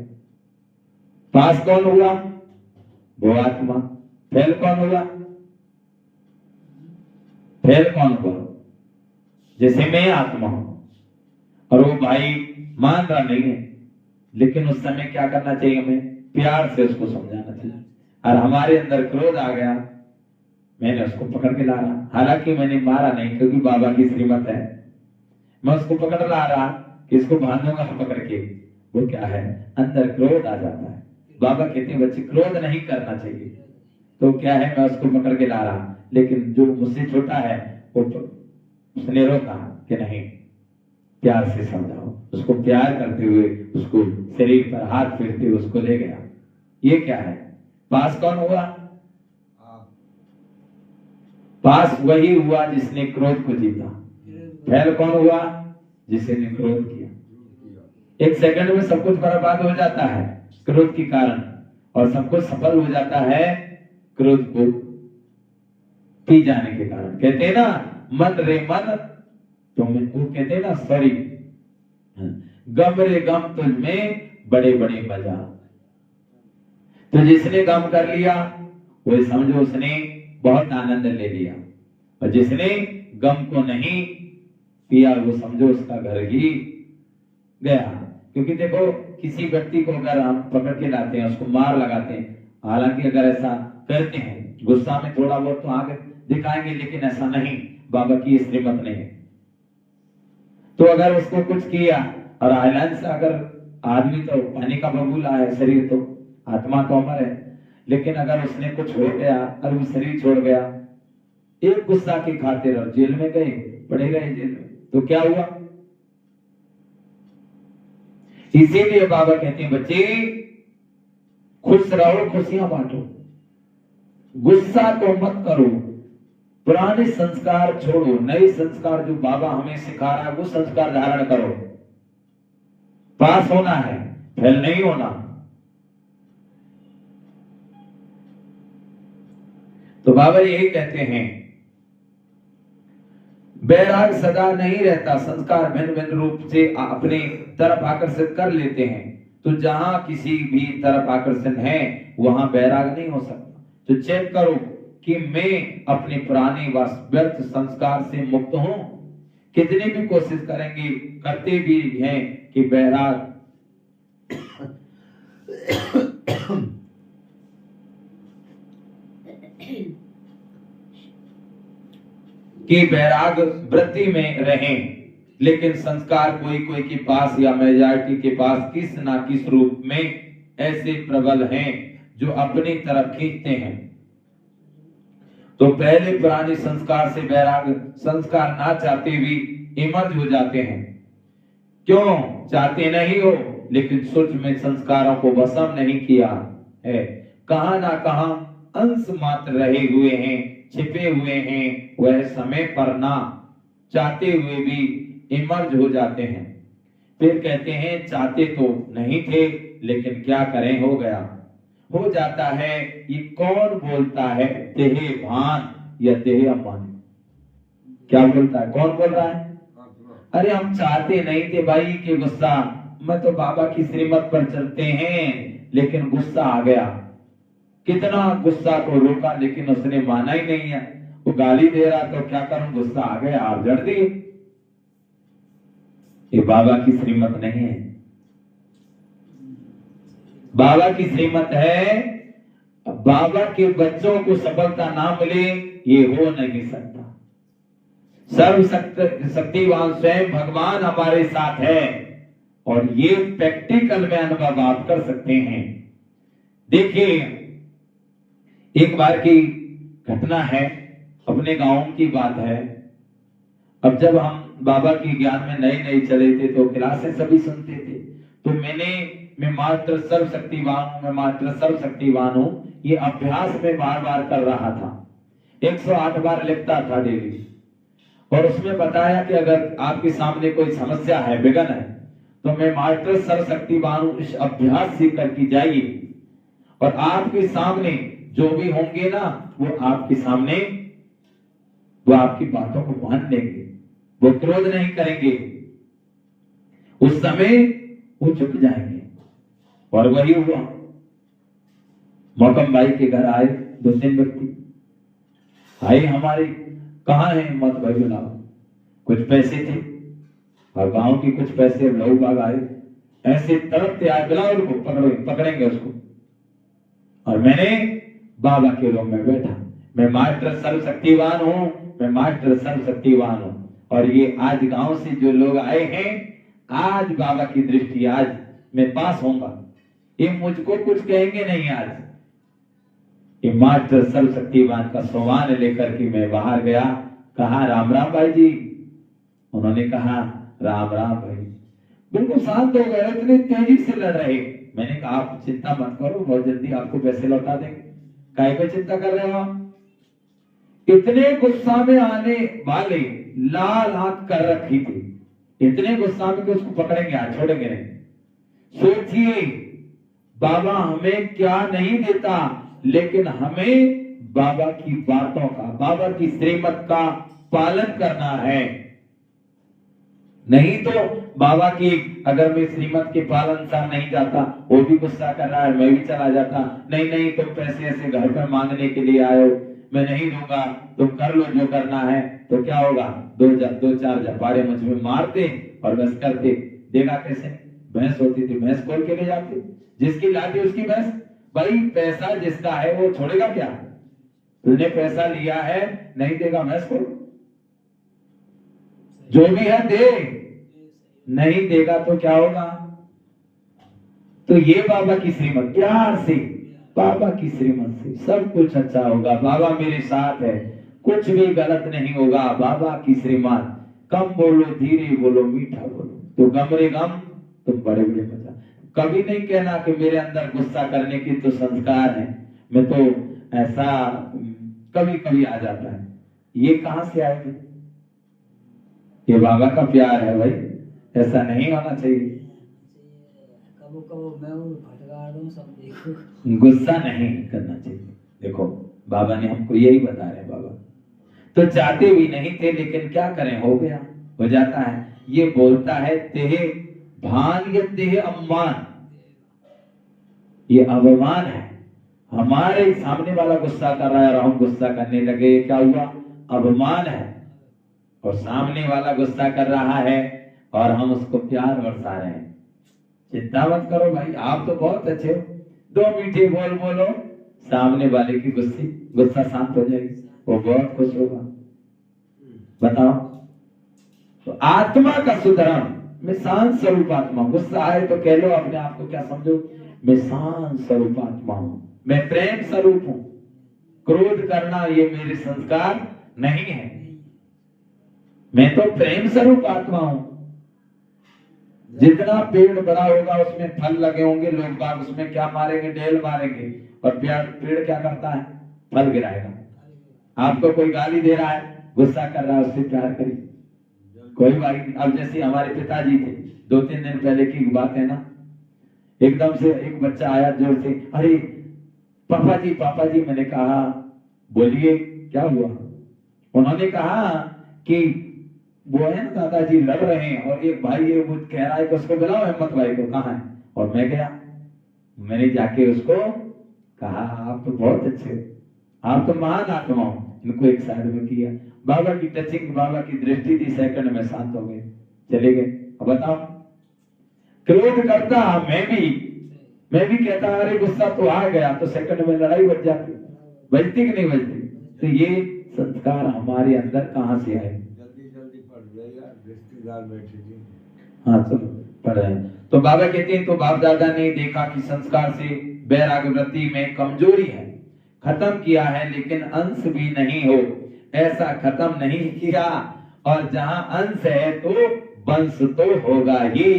पास कौन हुआ? वो आत्मा। फेल कौन हुआ? फेल कौन हुआ? जैसे मैं आत्मा हूं और वो भाई मान रहा नहीं है, लेकिन उस समय क्या करना चाहिए? हमें प्यार से उसको समझाना चाहिए। और हमारे अंदर क्रोध आ गया मैंने उसको पकड़ के ला रहा, हालांकि मैंने मारा नहीं क्योंकि बाबा की श्रीमत है। मैं उसको पकड़ ला रहा कि इसको बांधूंगा पकड़ के। वो क्या है, अंदर क्रोध आ जाता है। बाबा कहते हैं बच्चे क्रोध नहीं करना चाहिए। तो क्या है, मैं उसको पकड़ के ला रहा, लेकिन जो मुझसे छोटा है वो उसने रोका कि नहीं, प्यार से समझाओ। उसको प्यार करते हुए उसको शरीर पर हाथ फेरते हुए उसको ले गया। ये क्या है, पास कौन हुआ? पास वही हुआ जिसने क्रोध को जीता। फेल कौन हुआ? जिसने क्रोध किया। एक सेकंड में सब कुछ बर्बाद हो जाता है क्रोध के कारण, और सब कुछ सफल हो जाता है क्रोध को पी जाने के कारण। कहते हैं ना, मन रे मन तुम, वो कहते हैं ना सॉरी, गम रे गम तुझ में बड़े बड़े मजा। तो जिसने गम कर लिया वो समझो उसने बहुत आनंद ले लिया, और जिसने गम को नहीं पिया वो समझो उसका घर ही गया। क्योंकि देखो, किसी व्यक्ति को अगर हम पकड़ के लाते हैं, उसको मार लगाते हैं, हालांकि अगर ऐसा करते हैं गुस्सा में थोड़ा बहुत तो आगे दिखाएंगे, लेकिन ऐसा नहीं, बाबा की श्रीमत नहीं है। तो अगर उसको कुछ किया, और आइलैंड से अगर आदमी तो पानी का बबूला है, शरीर तो, आत्मा तो अमर है, लेकिन अगर उसने कुछ हो गया और वो शरीर छोड़ गया एक गुस्सा की खातिर और जेल में गए, पड़े गए जेल में, तो क्या हुआ? इसीलिए बाबा कहते हैं बच्चे खुश रहो, खुशियां बांटो, गुस्सा को मत करो, पुराने संस्कार छोड़ो, नए संस्कार जो बाबा हमें सिखा रहा है वो संस्कार धारण करो। पास होना है, फेल नहीं होना। तो बाबा यही कहते हैं, बैराग सदा नहीं रहता, संस्कार भिन्न भिन्न रूप से अपने तरफ आकर्षित कर लेते हैं। तो जहां किसी भी तरफ आकर्षण है वहां बैराग नहीं हो सकता। तो चेक करो कि मैं अपने पुराने व्यर्थ संस्कार से मुक्त हूं। कितनी भी कोशिश करेंगे, करते भी हैं कि बैराग कि बैराग वृत्ति में रहें, लेकिन संस्कार कोई कोई के पास या मेजॉरिटी के पास किस ना किस रूप में ऐसे प्रबल हैं जो अपनी तरफ खींचते हैं। तो पहले पुराने संस्कार से बैराग संस्कार ना चाहते भी इमर्ज हो जाते हैं। क्यों चाहते नहीं हो, लेकिन सूक्ष्म में संस्कारों को भस्म नहीं किया है, कहां ना कहां अंश मात्र रहे हुए हैं, छिपे हुए हैं, वह समय पर ना चाहते हुए भी इमर्ज हो जाते हैं। फिर कहते हैं चाहते तो नहीं थे, लेकिन क्या करें, हो गया, हो जाता है। ये कौन बोलता है, देह भान या देह अमान? क्या बोलता है, कौन बोल रहा है? अरे हम चाहते नहीं थे भाई कि गुस्सा, मैं तो बाबा की श्रीमत पर चलते हैं, लेकिन गुस्सा आ गया। कितना गुस्सा को रोका, लेकिन उसने माना ही नहीं है। वो गाली दे रहा, तो क्या करूं, गुस्सा आ गया, आप जड़ दिए। ये बाबा की श्रीमत नहीं है। बाबा की श्रीमत है, बाबा के बच्चों को सफलता ना मिले ये हो नहीं सकता। सर्व शक्तिवान स्वयं भगवान हमारे साथ है, और ये प्रैक्टिकल में अनुभव आप कर सकते हैं। देखिए, एक बार की घटना है, अपने गांव की बात है। अब जब हम बाबा की ज्ञान में नए नए चले थे तो क्लासेस सभी सुनते थे। तो मैं मात्र सर्वशक्तिवान हूं, मैं मात्र सर्वशक्तिवान हूं, ये अभ्यास में बार बार कर रहा था। 108 बार लिखता था डेली, और उसमें बताया कि अगर आपके सामने कोई समस्या है, विघ्न है, तो मैं मात्र सर्वशक्तिवान हूं, इस अभ्यास से करके जाइए, और आपके सामने जो भी होंगे ना, वो आपके सामने, वो आपकी बातों को मान लेंगे, वो क्रोध नहीं करेंगे, उस समय वो झुक जाएंगे। और वही हुआ। मौकम भाई के घर आए 2-3 व्यक्ति, भाई हमारे कहाँ है, मत भाई बुलाओ। कुछ पैसे थे और गांव के कुछ पैसे, लहू बाग आए, ऐसे तरफ आए, बुलाओ उनको, पकड़ेंगे उसको। और मैंने बाबा के रूम में बैठा, मैं मास्टर सर्वशक्तिवान हूँ, मैं मास्टर सर्वशक्तिवान हूँ। और ये आज गांव से जो लोग आए हैं, आज बाबा की दृष्टि, आज मैं पास होऊंगा, ये मुझको कुछ कहेंगे नहीं। आज ये मास्टर सर्वशक्तिवान का सोमान लेकर के मैं बाहर गया, कहा राम राम भाई जी। उन्होंने कहा राम राम भाई। बिल्कुल शांत हो गए, इतनी तेजी से लड़ रहे। मैंने कहा आप चिंता मत करो, बहुत जल्दी आपको पैसे लौटा देंगे, काहे पे चिंता कर रहे हो। इतने गुस्सा में आने वाले लाल आंख कर रखी थी, इतने गुस्सा में कि उसको पकड़ेंगे, आज छोड़ेंगे नहीं। सोचिए बाबा हमें क्या नहीं देता, लेकिन हमें बाबा की बातों का, बाबा की श्रीमत का पालन करना है। नहीं तो बाबा की, अगर मैं श्रीमत के पालन से नहीं जाता, वो भी गुस्सा कर रहा है, मैं भी चला जाता, नहीं नहीं तुम पैसे ऐसे घर पर मांगने के लिए आए हो, मैं नहीं दूंगा, तुम कर लो जो करना है। तो क्या होगा, दो चार जबारे मुझ में मारते और बस करते। देगा कैसे, भैंस होती थी भैंस खोल के ले जाती, जिसकी लाठी उसकी भैंस। भाई पैसा जिसका है वो छोड़ेगा क्या, तुमने पैसा लिया है, नहीं देगा भैंस को, जो भी है दे, नहीं देगा तो क्या होगा। तो ये बाबा की श्रीमत, प्यार से बाबा की श्रीमत से सब कुछ अच्छा होगा। बाबा मेरे साथ है, कुछ भी गलत नहीं होगा। बाबा की श्रीमत, कम बोलो धीरे बोलो मीठा बोलो, तो गम रे गम तुम बड़े बड़े मजा। कभी नहीं कहना कि मेरे अंदर गुस्सा करने की तो संस्कार है, मैं तो ऐसा कभी कभी आ जाता है। ये कहां से आएगी, ये बाबा का प्यार है भाई, ऐसा नहीं होना चाहिए। कबो मैं फटकार दूं सब देखो, गुस्सा नहीं करना चाहिए। देखो बाबा ने हमको यही बता रहे, बाबा तो चाहते भी नहीं थे, लेकिन क्या करें, हो गया, हो जाता है। ये बोलता है तेहे भान या तेहे अम्मान, ये अवमान है। हमारे सामने वाला गुस्सा कर रहा है और हम गुस्सा करने लगे, क्या हुआ, अवमान है। और सामने वाला गुस्सा कर रहा है और हम उसको प्यार बरसा रहे हैं। चिंता मत करो भाई, आप तो बहुत अच्छे हो, दो मीठे बोल बोलो, सामने वाले की गुस्सा शांत हो जाएगी, वो बहुत खुश होगा। बताओ, तो आत्मा का सुधरण, मैं शांत स्वरूप आत्मा हूं। गुस्सा आए तो कह लो अपने आप को, क्या समझो, मैं शांत स्वरूप आत्मा हूं, मैं प्रेम स्वरूप हूं। क्रोध करना ये मेरे संस्कार नहीं है, मैं तो प्रेम स्वरूप आत्मा हूं। जितना पेड़ बड़ा होगा उसमें फल लगे होंगे, लोग बाग उसमें क्या मारेंगे, ढेल मारेंगे, और पेड़ क्या करता है, फल गिराएगा। आपको कोई गाली दे रहा है, गुस्सा कर रहा है, उससे प्यार करिए, कोई बात नहीं। अब जैसे हमारे पिताजी थे, 2-3 दिन पहले की बात है ना, एकदम से एक बच्चा आया जोर से, अरे पापा जी। मैंने कहा बोलिए क्या हुआ। उन्होंने कहा कि वो है ना दादाजी लड़ रहे हैं और एक भाई है वो कह रहा है कि उसको बुलाओ, हिम्मत भाई को, कहाँ है। और मैं गया, मैंने जाके उसको कहा आप तो बहुत अच्छे हो, आप तो महान आत्मा हो। इनको एक साइड में किया, बाबा की टचिंग, बाबा की दृष्टि दी, सेकंड में शांत हो गए, चले गए। अब बताओ, क्रोध करता मैं भी कहता अरे गुस्सा तो आ गया, तो सेकंड में लड़ाई बच जाती, बजती कि नहीं बजती। तो ये संस्कार हमारे अंदर कहां से आए। जल्दी पढ़ लेगा, रिश्तेदार बैठे थे। हाँ चलो पढ़ रहे हैं। तो बाबा कहते हैं, तो बाप दादा ने देखा कि संस्कार से वैराग्य वृत्ति में कमजोरी है, खत्म किया है, लेकिन अंश भी नहीं हो, ऐसा खत्म नहीं किया। और जहां अंश है तो वंश तो होगा ही,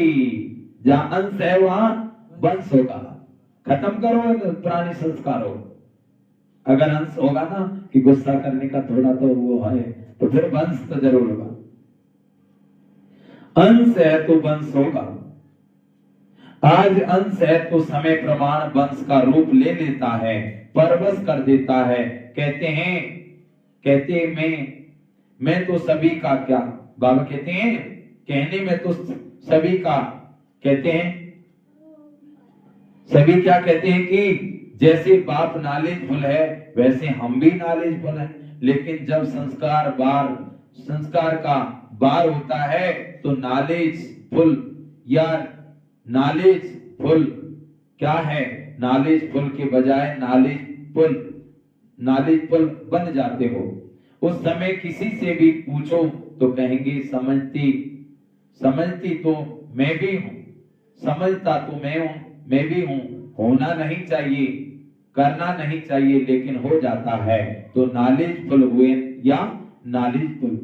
जहां अंश है वहां वंश होगा। खत्म करो पुराने संस्कारों, अगर अंश होगा ना कि गुस्सा करने का थोड़ा तो वो है, तो फिर वंश तो जरूर होगा। अंश है तो वंश होगा। आज अंश है तो समय प्रमाण वंश का रूप ले लेता है, परवश कर देता है। कहते मैं तो सभी का, क्या बाबा कहते हैं, कहने में तो सभी का, कहते हैं सभी क्या कहते हैं कि जैसे बाप नॉलेजफुल है वैसे हम भी नॉलेजफुल हैं। लेकिन जब संस्कार का बार होता है तो नॉलेजफुल या नॉलेजफुल क्या है, नॉलेजफुल के बजाय नॉलेजफुल, नॉलेजफुल बन जाते हो। उस समय किसी से भी पूछो तो कहेंगे समझती तो मैं भी हूं, समझता तो मैं भी हूं। होना नहीं चाहिए, करना नहीं चाहिए, लेकिन हो जाता है। तो नॉलेजफुल हुए या नॉलेजफुल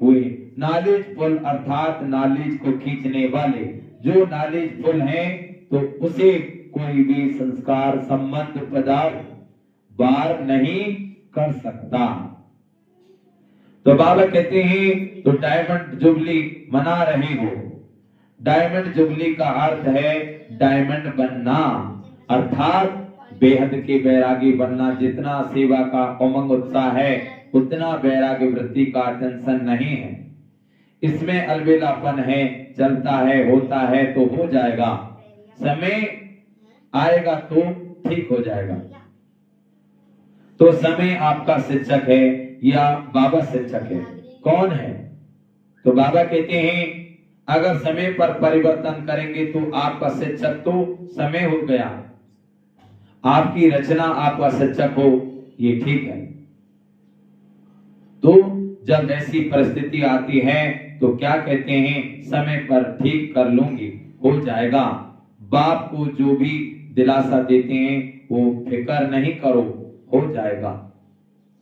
हुए। नॉलेजफुल अर्थात नॉलेज को खींचने वाले। जो नॉलेजफुल हैं तो उसे कोई भी संस्कार संबंध पदार्थ बार नहीं कर सकता। तो बाबा कहते हैं तो डायमंड जुबली मना रहे हो। डायमंड जुबली का अर्थ है डायमंड बनना, अर्थात बेहद के बैरागी बनना। जितना सेवा का उमंग उत्साह है उतना बैरागी वृत्ति का टेंशन नहीं है। इसमें अलबेलापन है, चलता है, होता है तो हो जाएगा, समय आएगा तो ठीक हो जाएगा। तो समय आपका शिक्षक है या बाबा शिक्षक है? कौन है? तो बाबा कहते हैं अगर समय पर परिवर्तन करेंगे तो आपका शिक्षक तो समय हो गया, आपकी रचना आपका शिक्षक हो, ये ठीक है। तो जब ऐसी परिस्थिति आती है तो क्या कहते हैं, समय पर ठीक कर लूंगी, हो जाएगा। बाप को जो भी दिलासा देते हैं वो फिक्र नहीं करो, हो जाएगा।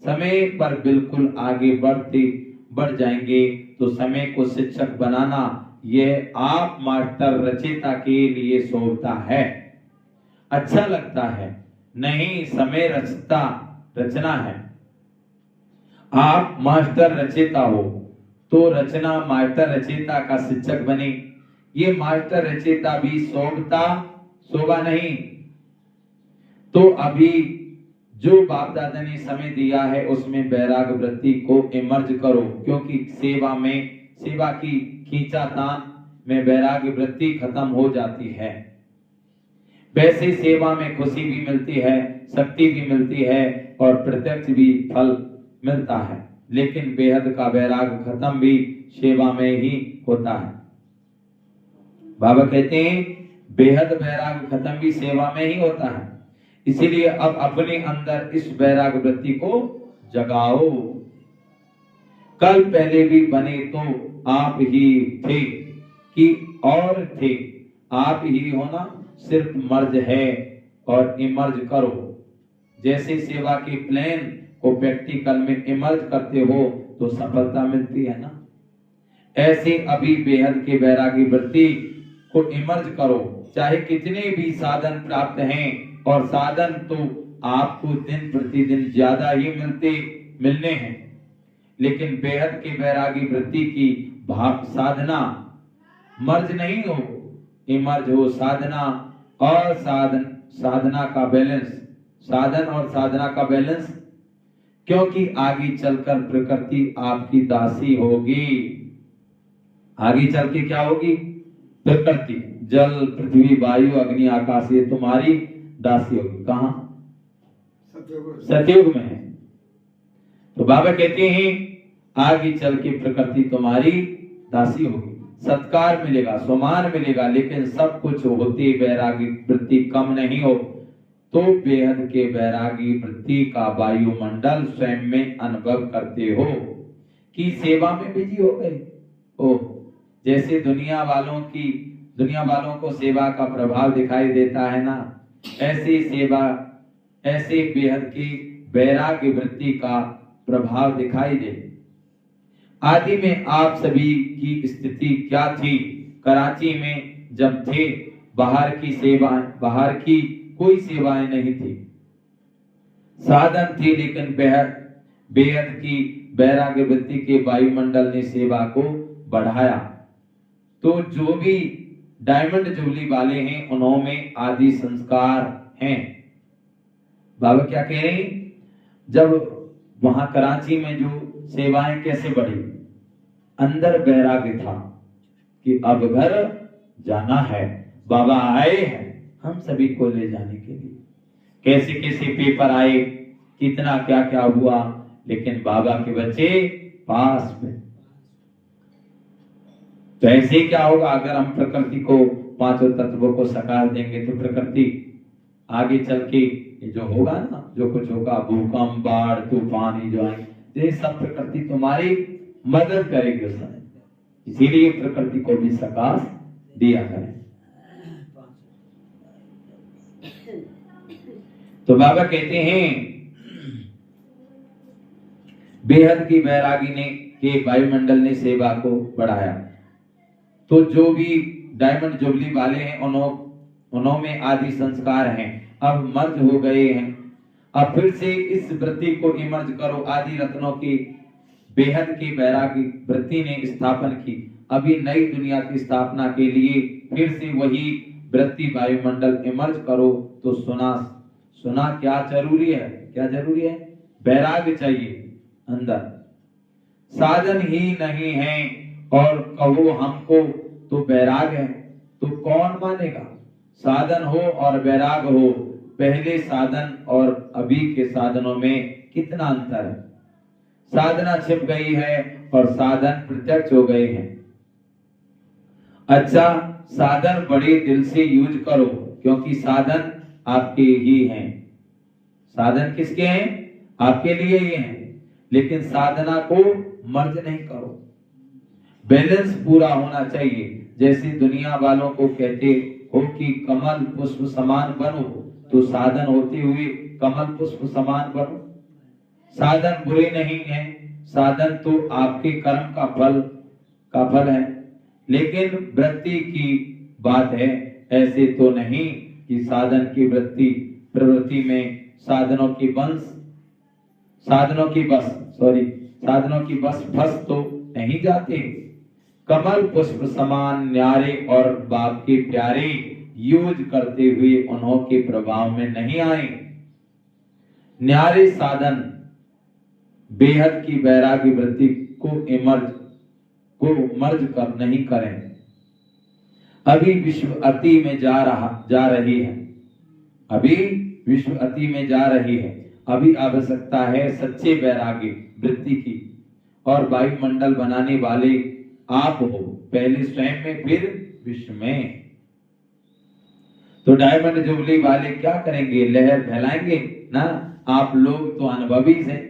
समय पर बिल्कुल आगे बढ़ जाएंगे। तो समय को शिक्षक बनाना यह आप मास्टर रचयिता के लिए शोभता है, अच्छा लगता है। नहीं, समय रचना है। आप मास्टर रचयिता हो तो रचना मास्टर रचयिता का शिक्षक बने। ये मास्टर रचयिता भी शोभा नहीं। तो अभी जो बाप दादा ने समय दिया है उसमें बैराग वृत्ति को इमर्ज करो, क्योंकि सेवा की खींचातान में बैराग वृत्ति खत्म हो जाती है। वैसे सेवा में खुशी भी मिलती है, शक्ति भी मिलती है और प्रत्यक्ष भी फल मिलता है, लेकिन बेहद का बैराग खत्म भी सेवा में ही होता है। बाबा कहते हैं बेहद बैराग खत्म भी सेवा में ही होता है। इसीलिए अब अपने अंदर इस बैराग वृत्ति को जगाओ। कल पहले भी बने तो आप ही थे कि और थे, आप ही होना सिर्फ मर्ज है और इमर्ज करो। जैसे सेवा के प्लान को प्रैक्टिकल में इमर्ज करते हो तो सफलता मिलती है ना, ऐसे अभी बेहद के बैरागी वृत्ति को इमर्ज करो। चाहे कितने भी साधन प्राप्त हैं, और साधन तो आपको दिन प्रतिदिन ज्यादा ही मिलने हैं, लेकिन बेहद के बैरागी वृत्ति की भाव साधना मर्ज नहीं हो, इमर्ज हो। साधना और साधना का बैलेंस, साधन और साधना का बैलेंस, क्योंकि आगे चलकर प्रकृति आपकी दासी होगी। आगे चल के क्या होगी? प्रकृति, जल पृथ्वी वायु अग्नि आकाश, ये तुम्हारी दासी होगी। कहां? सतयुग में है। तो बाबा कहते हैं आगे चल के प्रकृति तुम्हारी दासी होगी, सत्कार मिलेगा, सम्मान मिलेगा, लेकिन सब कुछ होते बैरागी वृत्ति कम नहीं हो तो बेहद के बैरागी वृत्ति का वायुमंडल स्वयं में अनुभव करते हो कि सेवा में बिजी हो गए। ओ, जैसे दुनिया वालों को सेवा का प्रभाव दिखाई देता है ना, ऐसे बेहद की बैराग्य वृत्ति का प्रभाव दिखाई दे। आदि में आप सभी की स्थिति क्या थी? कराची में जब थे बाहर की कोई सेवाएं नहीं थी, साधन थी, लेकिन बेहद की बैराग्य वृत्ति के वायुमंडल ने सेवा को बढ़ाया। तो जो भी डायमंड जुबली वाले हैं उन्होंने आदि संस्कार हैं। बाबा क्या कह रहे हैं? जब वहां कराची में जो सेवाएं कैसे बढ़ी, अंदर बैराग्य था कि अब घर जाना है, बाबा आए हैं हम सभी को ले जाने के लिए। कैसे कैसे पेपर आए, कितना क्या क्या हुआ, लेकिन बाबा के बच्चे पास में। तो ऐसे क्या होगा? अगर हम प्रकृति को, पांचों तत्वों को सकार देंगे तो प्रकृति आगे चल के ये जो होगा ना, जो कुछ होगा, भूकंप, बाढ़, तूफान, ये जो आएंगे, ये सब प्रकृति तुम्हारी मदद करेगी उस समय। इसीलिए प्रकृति को भी सकाश दिया करें। तो बाबा कहते हैं बेहद की बैरागी ने के वायुमंडल ने सेवा को बढ़ाया। तो जो भी डायमंड जुबली वाले हैं उन्होंने आदि संस्कार हैं, अब मर्ज हो गए हैं। अब फिर से इस वृत्ति को इमर्ज करो। आदि रत्नों की बेहद की बैरागी वृत्ति ने स्थापन की। अभी नई दुनिया की स्थापना के लिए फिर से वही वृत्ति वायुमंडल इमर्ज करो। तो सुना क्या जरूरी है? क्या जरूरी है? बैराग चाहिए अंदर। साधन ही नहीं है और कहो हमको तो बैराग है, तो कौन मानेगा? साधन हो और बैराग हो, पहले साधन और अभी के साधनों में कितना अंतर है। साधना छिप गई है और साधन प्रत्यक्ष हो गए हैं। अच्छा, साधन बड़े दिल से यूज करो, क्योंकि साधन आपके ही हैं। साधन किसके हैं? आपके लिए ही हैं। लेकिन साधना को मर्ज नहीं करो। बैलेंस पूरा होना चाहिए। जैसे दुनिया वालों को कहते हो कि कमल पुष्प समान बनो, तो साधन होते हुए कमल पुष्प समान बनो। साधन बुरे नहीं है, साधन तो आपके कर्म का फल है। लेकिन वृत्ति की बात है। ऐसे तो नहीं कि साधन की प्रवृत्ति में साधनों की बस फंस तो नहीं जाते। कमल पुष्प समान न्यारे और बाप के प्यारे यूज करते हुए उन्हों के प्रभाव में नहीं आए। न्यारे साधन बेहद की बैरागी वृत्ति को मर्ज कर नहीं करें। अभी विश्व अति में जा रही है। अभी विश्व अति में जा रही है। अभी आवश्यकता है सच्चे बैरागी वृत्ति की। और वायुमंडल बनाने वाले आप हो, पहले स्वयं में फिर विश्व में। तो डायमंड जुबली वाले क्या करेंगे? लहर फैलाएंगे ना। आप लोग तो अनुभवी हैं,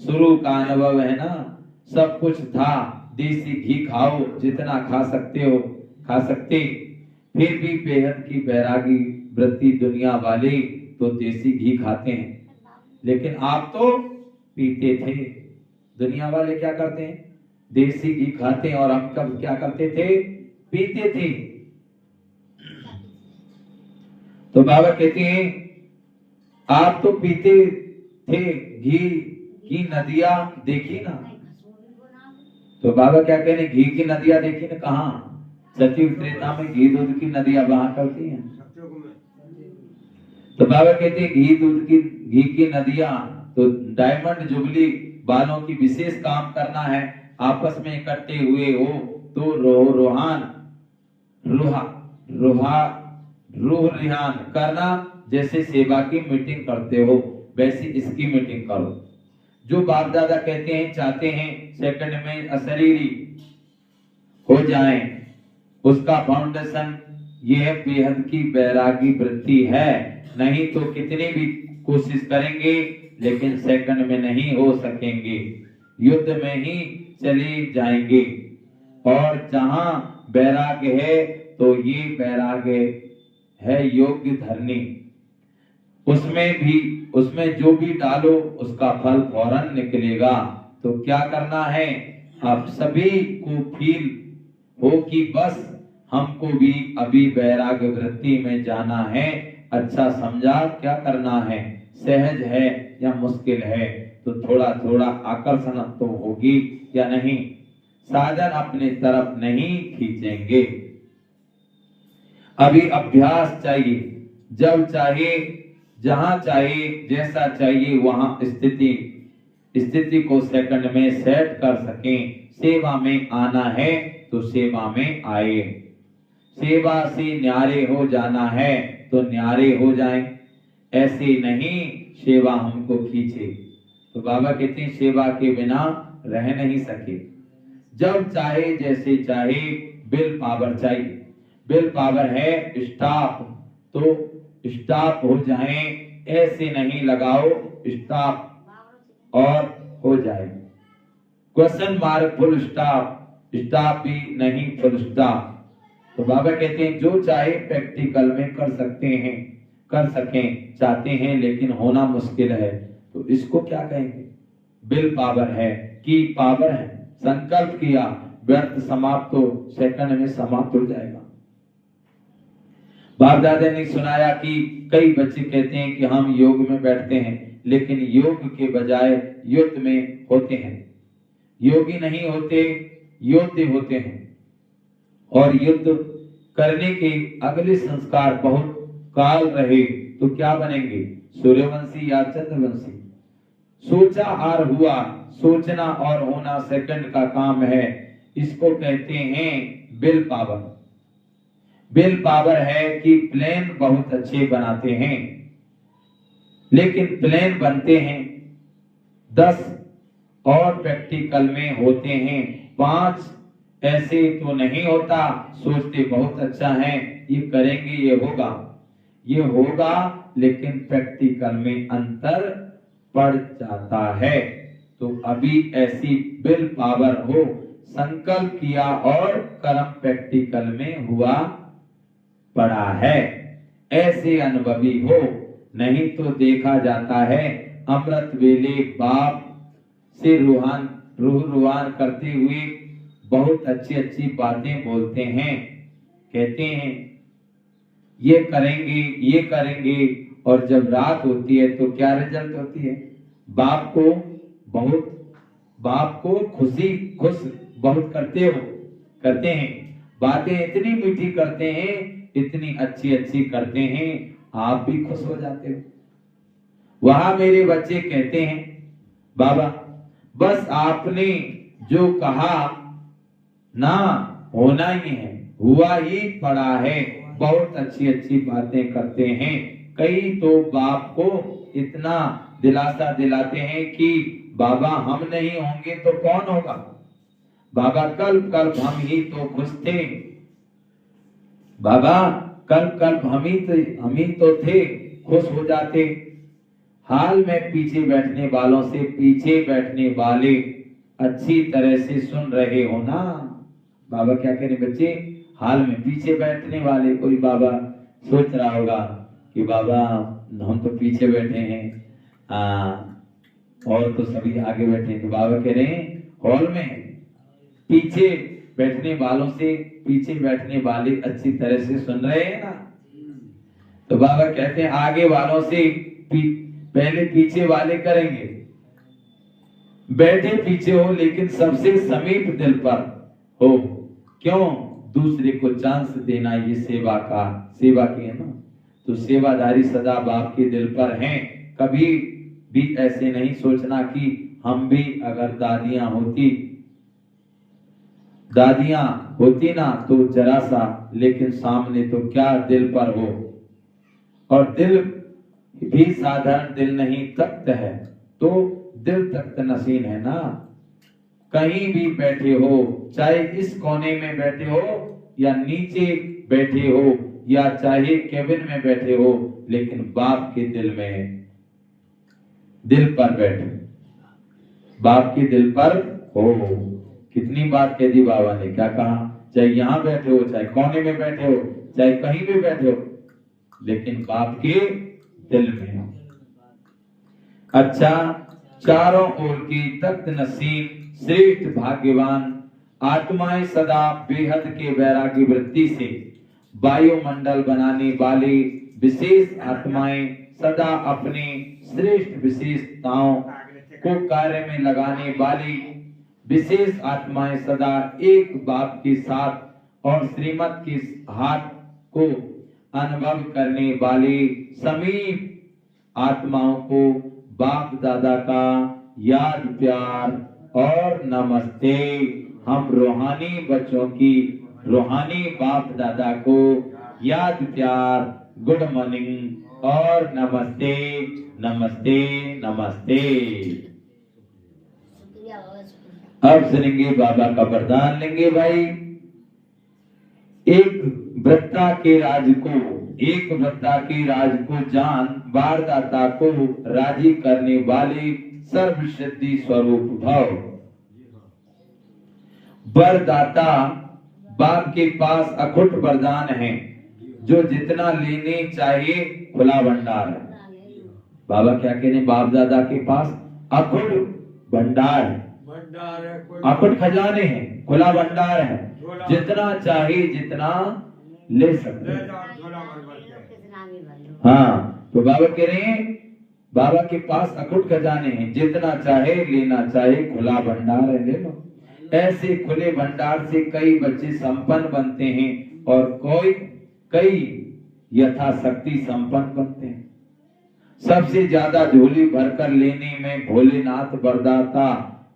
शुरू का अनुभव है ना। सब कुछ था, देसी घी खाओ, जितना खा सकते हो खा सकते। फिर भी बेहद की बैरागी वृत्ति दुनिया वाले तो देसी घी खाते हैं, लेकिन आप तो पीते थे। दुनिया वाले क्या करते हैं? देसी घी खाते हैं। और हम कब क्या करते थे? पीते थे। तो बाबा कहते हैं आप तो पीते थे, घी की नदियां देखी ना। तो बाबा क्या कह रहे? घी की नदियां देखी ना। कहाँ? सतयुग त्रेता में घी दूध की नदियां बहा करती हैं। तो बाबा कहते हैं घी की नदियां। तो डायमंड जुबली वालों की विशेष काम करना है। आपस में इकट्ठे हुए हो तो रूह रिहान करना। जैसे सेवा की मीटिंग करते हो वैसी इसकी मीटिंग करो। जो बाप दादा कहते हैं, चाहते हैं सेकंड में अशरीरी हो जाएं, उसका फाउंडेशन यह बेहद की बैरागी वृत्ति है। नहीं तो कितनी भी कोशिश करेंगे लेकिन सेकंड में नहीं हो सकेंगे, युद्ध में ही चले जाएंगे। और जहां बैराग्य है तो ये बैराग्य है योग्य धरनी। उसमें जो भी डालो उसका फल फौरन निकलेगा। तो क्या करना है? आप सभी को फील हो कि बस हमको भी अभी बैराग्य वृत्ति में जाना है। अच्छा समझा क्या करना है? सहज है या मुश्किल है? तो थोड़ा थोड़ा आकर्षण तो होगी या नहीं? साधन अपने तरफ नहीं खींचेंगे। अभी अभ्यास चाहिए। जब चाहे, जहां चाहे, जैसा चाहिए वहां स्थिति को सेकंड में सेट कर सकें। सेवा में आना है तो सेवा में आए। सेवा से न्यारे हो जाना है तो न्यारे हो जाएं। ऐसे नहीं सेवा हमको खींचे। तो बाबा कहते हैं सेवा के बिना रह नहीं सके। जब चाहे, जैसे चाहे, विल पावर चाहिए। विल पावर है स्टाफ, तो स्टॉप हो जाएं, ऐसे नहीं लगाओ स्टॉप और हो जाए। Question mark full stop, stop भी नहीं फुल स्टॉप। तो बाबा कहते हैं जो चाहे प्रैक्टिकल में कर सकते हैं, कर सकें चाहते हैं, लेकिन होना मुश्किल है। तो इसको क्या कहेंगे? विल पावर है, की पावर है। संकल्प किया, व्यर्थ समाप्त तो सेकंड में समाप्त हो जाएगा। बाप दादा ने सुनाया कि कई बच्चे कहते हैं कि हम योग में बैठते हैं, लेकिन योग के बजाय युद्ध में होते हैं। योगी नहीं होते, योद्धे होते हैं। और युद्ध करने के अगले संस्कार बहुत काल रहे तो क्या बनेंगे? सूर्यवंशी या चंद्रवंशी। सोचा और हुआ, सोचना और होना सेकंड का काम है। इसको कहते हैं विल पावर। विल पावर है कि प्लेन बहुत अच्छे बनाते हैं, लेकिन प्लेन बनते हैं 10 और प्रैक्टिकल में होते हैं 5। ऐसे तो नहीं होता। सोचते बहुत अच्छा है, ये करेंगे, ये होगा, लेकिन प्रैक्टिकल में अंतर पड़ जाता है। तो अभी ऐसी विल पावर हो, संकल्प किया और कर्म प्रैक्टिकल में हुआ पड़ा है, ऐसे अनुभवी हो। नहीं तो देखा जाता है अमृत वेले बाप से रूहान करते हुए बहुत अच्छी अच्छी बातें बोलते हैं, कहते हैं ये करेंगे, और जब रात होती है तो क्या रिजल्ट होती है? बाप को खुश बहुत करते हैं, बातें इतनी मीठी करते हैं, इतनी अच्छी करते हैं, आप भी खुश हो जाते हो। वहां मेरे बच्चे कहते हैं बाबा बस आपने जो कहा ना होना ही है, हुआ ही पड़ा है। बहुत अच्छी बातें करते हैं। कई तो बाप को इतना दिलासा दिलाते हैं कि बाबा हम नहीं होंगे तो कौन होगा? बाबा कल हम ही तो खुश थे, बाबा कल हम ही तो थे, खुश हो जाते। हाल में पीछे बैठने वालों से पीछे बैठने वाले अच्छी तरह से सुन रहे हो ना? बाबा क्या कह रहे बच्चे? हाल में पीछे बैठने वाले, कोई बाबा सोच रहा होगा कि बाबा हम तो पीछे बैठे हैं और तो सभी आगे बैठे हैं। तो बाबा कह रहे हैं हॉल में पीछे बैठने वालों से पीछे बैठने वाले अच्छी तरह से सुन रहे हैं ना? तो बाबा कहते हैं आगे वालों से पहले पीछे वाले करेंगे। बैठे पीछे हो लेकिन सबसे समीप दिल पर हो। क्यों? दूसरे को चांस देना, ये सेवा की है ना। तो सेवादारी सदा बाप के दिल पर हैं। कभी भी ऐसे नहीं सोचना कि हम भी अगर दादियां होती ना तो जरा सा, लेकिन सामने तो क्या दिल पर हो। और दिल भी साधारण दिल नहीं, तख्त है, तो दिल तख्त नशीन है ना। कहीं भी बैठे हो, चाहे इस कोने में बैठे हो या नीचे बैठे हो या चाहे केबिन में बैठे हो, लेकिन बाप के दिल पर बैठे, बाप के दिल पर हो। कितनी बात कह दी बाबा ने, क्या कहा? चाहे यहाँ बैठे हो, चाहे कोने में बैठे हो, चाहे कहीं भी बैठे हो, लेकिन बाप के दिल में हो। अच्छा, चारों ओर की तख्त नसीब श्रेष्ठ भाग्यवान आत्माएं सदा बेहद के वैराग्य वृत्ति से वायुमंडल बनाने वाले विशेष आत्माएं सदा अपने श्रेष्ठ विशेषताओं को कार्य में लगाने वाली विशेष आत्माएं सदा एक बाप के साथ और श्रीमत के हाथ को अनुभव करने वाले समीप आत्माओं को बाप दादा का याद प्यार और नमस्ते। हम रूहानी बच्चों की रूहानी बाप दादा को याद प्यार, गुड मॉर्निंग और नमस्ते नमस्ते नमस्ते। अब सुनेंगे बाबा का वरदान लेंगे भाई। एक वृत्ता के राज को एक वृत्ता की राज को जान, वारदाता को राजी करने वाले सर्व सिद्धि स्वरूप भव। वरदाता बाप के पास अखुट वरदान है, जो जितना लेने चाहिए खुला भंडार है। बाबा क्या कहने, बाप दादा के पास अखुट भंडार है, भंडार है, कोई अखुट खजाने हैं, खुला भंडार है, जितना चाहिए जितना ले सकते ले हैं। जाओ झोला भर भर के। हाँ, तो बाबा कह रहे हैं बाबा के पास अखुट खजाने हैं, जितना चाहे लेना चाहे, खुला भंडार है, ले लो। ऐसे खुले भंडार से कई बच्चे संपन्न बनते हैं और कई यथाशक्ति संपन्न बनते हैं। सबसे ज्यादा झोली भरकर लेने में भोलेनाथ वरदाता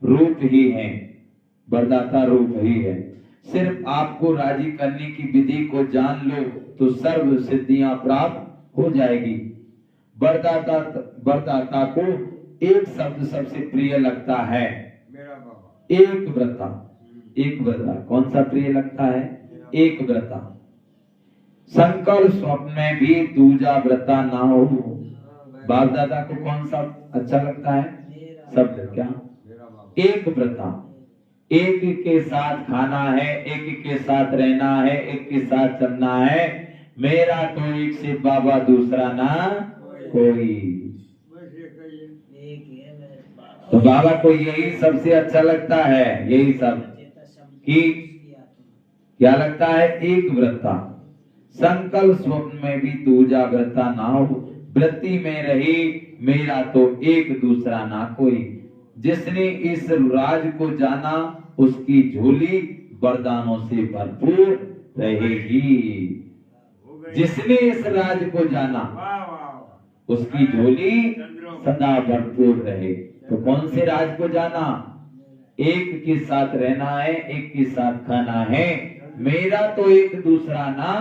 रूप ही है, वरदाता रूप ही है। सिर्फ आपको राजी करने की विधि को जान लो तो सर्व सिद्धियां प्राप्त हो जाएगी। वरदाता को एक शब्द सबसे प्रिय लगता है, मेरा बाबा एक व्रता। एक व्रता कौन सा प्रिय लगता है? एक व्रता। संकल्प स्वप्न में भी दूजा व्रता ना हो। बाप दादा को कौन सा अच्छा लगता है शब्द? क्या? मेरा बाबा एक व्रता। एक के साथ खाना है, एक के साथ रहना है, एक के साथ चलना है। मेरा तो एक से बाबा, दूसरा ना कोई। बस ये कहिए। एक ही है मेरे बाबा। तो बाबा को यही सबसे अच्छा लगता है, यही सब कि क्या लगता है? एक व्रता। संकल्प स्वप्न में भी दूजा व्रता ना हो, वृत्ति में रही मेरा तो एक, दूसरा ना कोई। जिसने इस राज को जाना उसकी झोली वरदानों से भरपूर रहेगी। हो गई। जिसने इस राज को जाना वाह वाह वाह। उसकी झोली सदा भरपूर रहे। तो कौन से राज को जाना? एक के साथ रहना है, एक के साथ खाना है। मेरा तो एक, दूसरा ना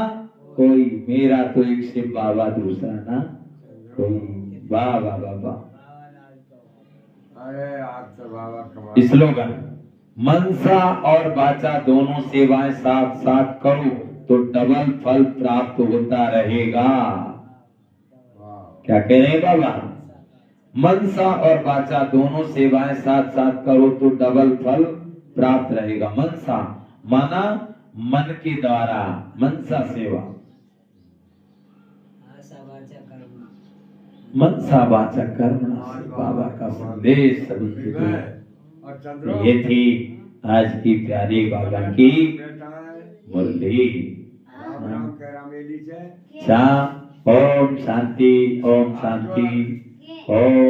कोई। मेरा तो एक से बाबा, दूसरा ना कोई। वाह वाह वाह वाह। अरे आज तो बाबा कमाल। स्लोगन, मनसा और वाचा दोनों सेवाएं साथ साथ करो तो डबल फल प्राप्त होता रहेगा। वाह क्या कह रहे हैं बाबा? मनसा और वाचा दोनों सेवाएं साथ साथ करो तो डबल फल प्राप्त रहेगा। मनसा माना मन के द्वारा, मनसा सेवा। आशा वाचा कर्म। मनसा वाचा कर्मणा से बाबा का संदेश सभी के लिए। और चंद्रो ये थी आज की प्यारी बाबा की बेटा है मुरली। राम राम कह रामेली से। ओम शांति, ओम शांति, ओम।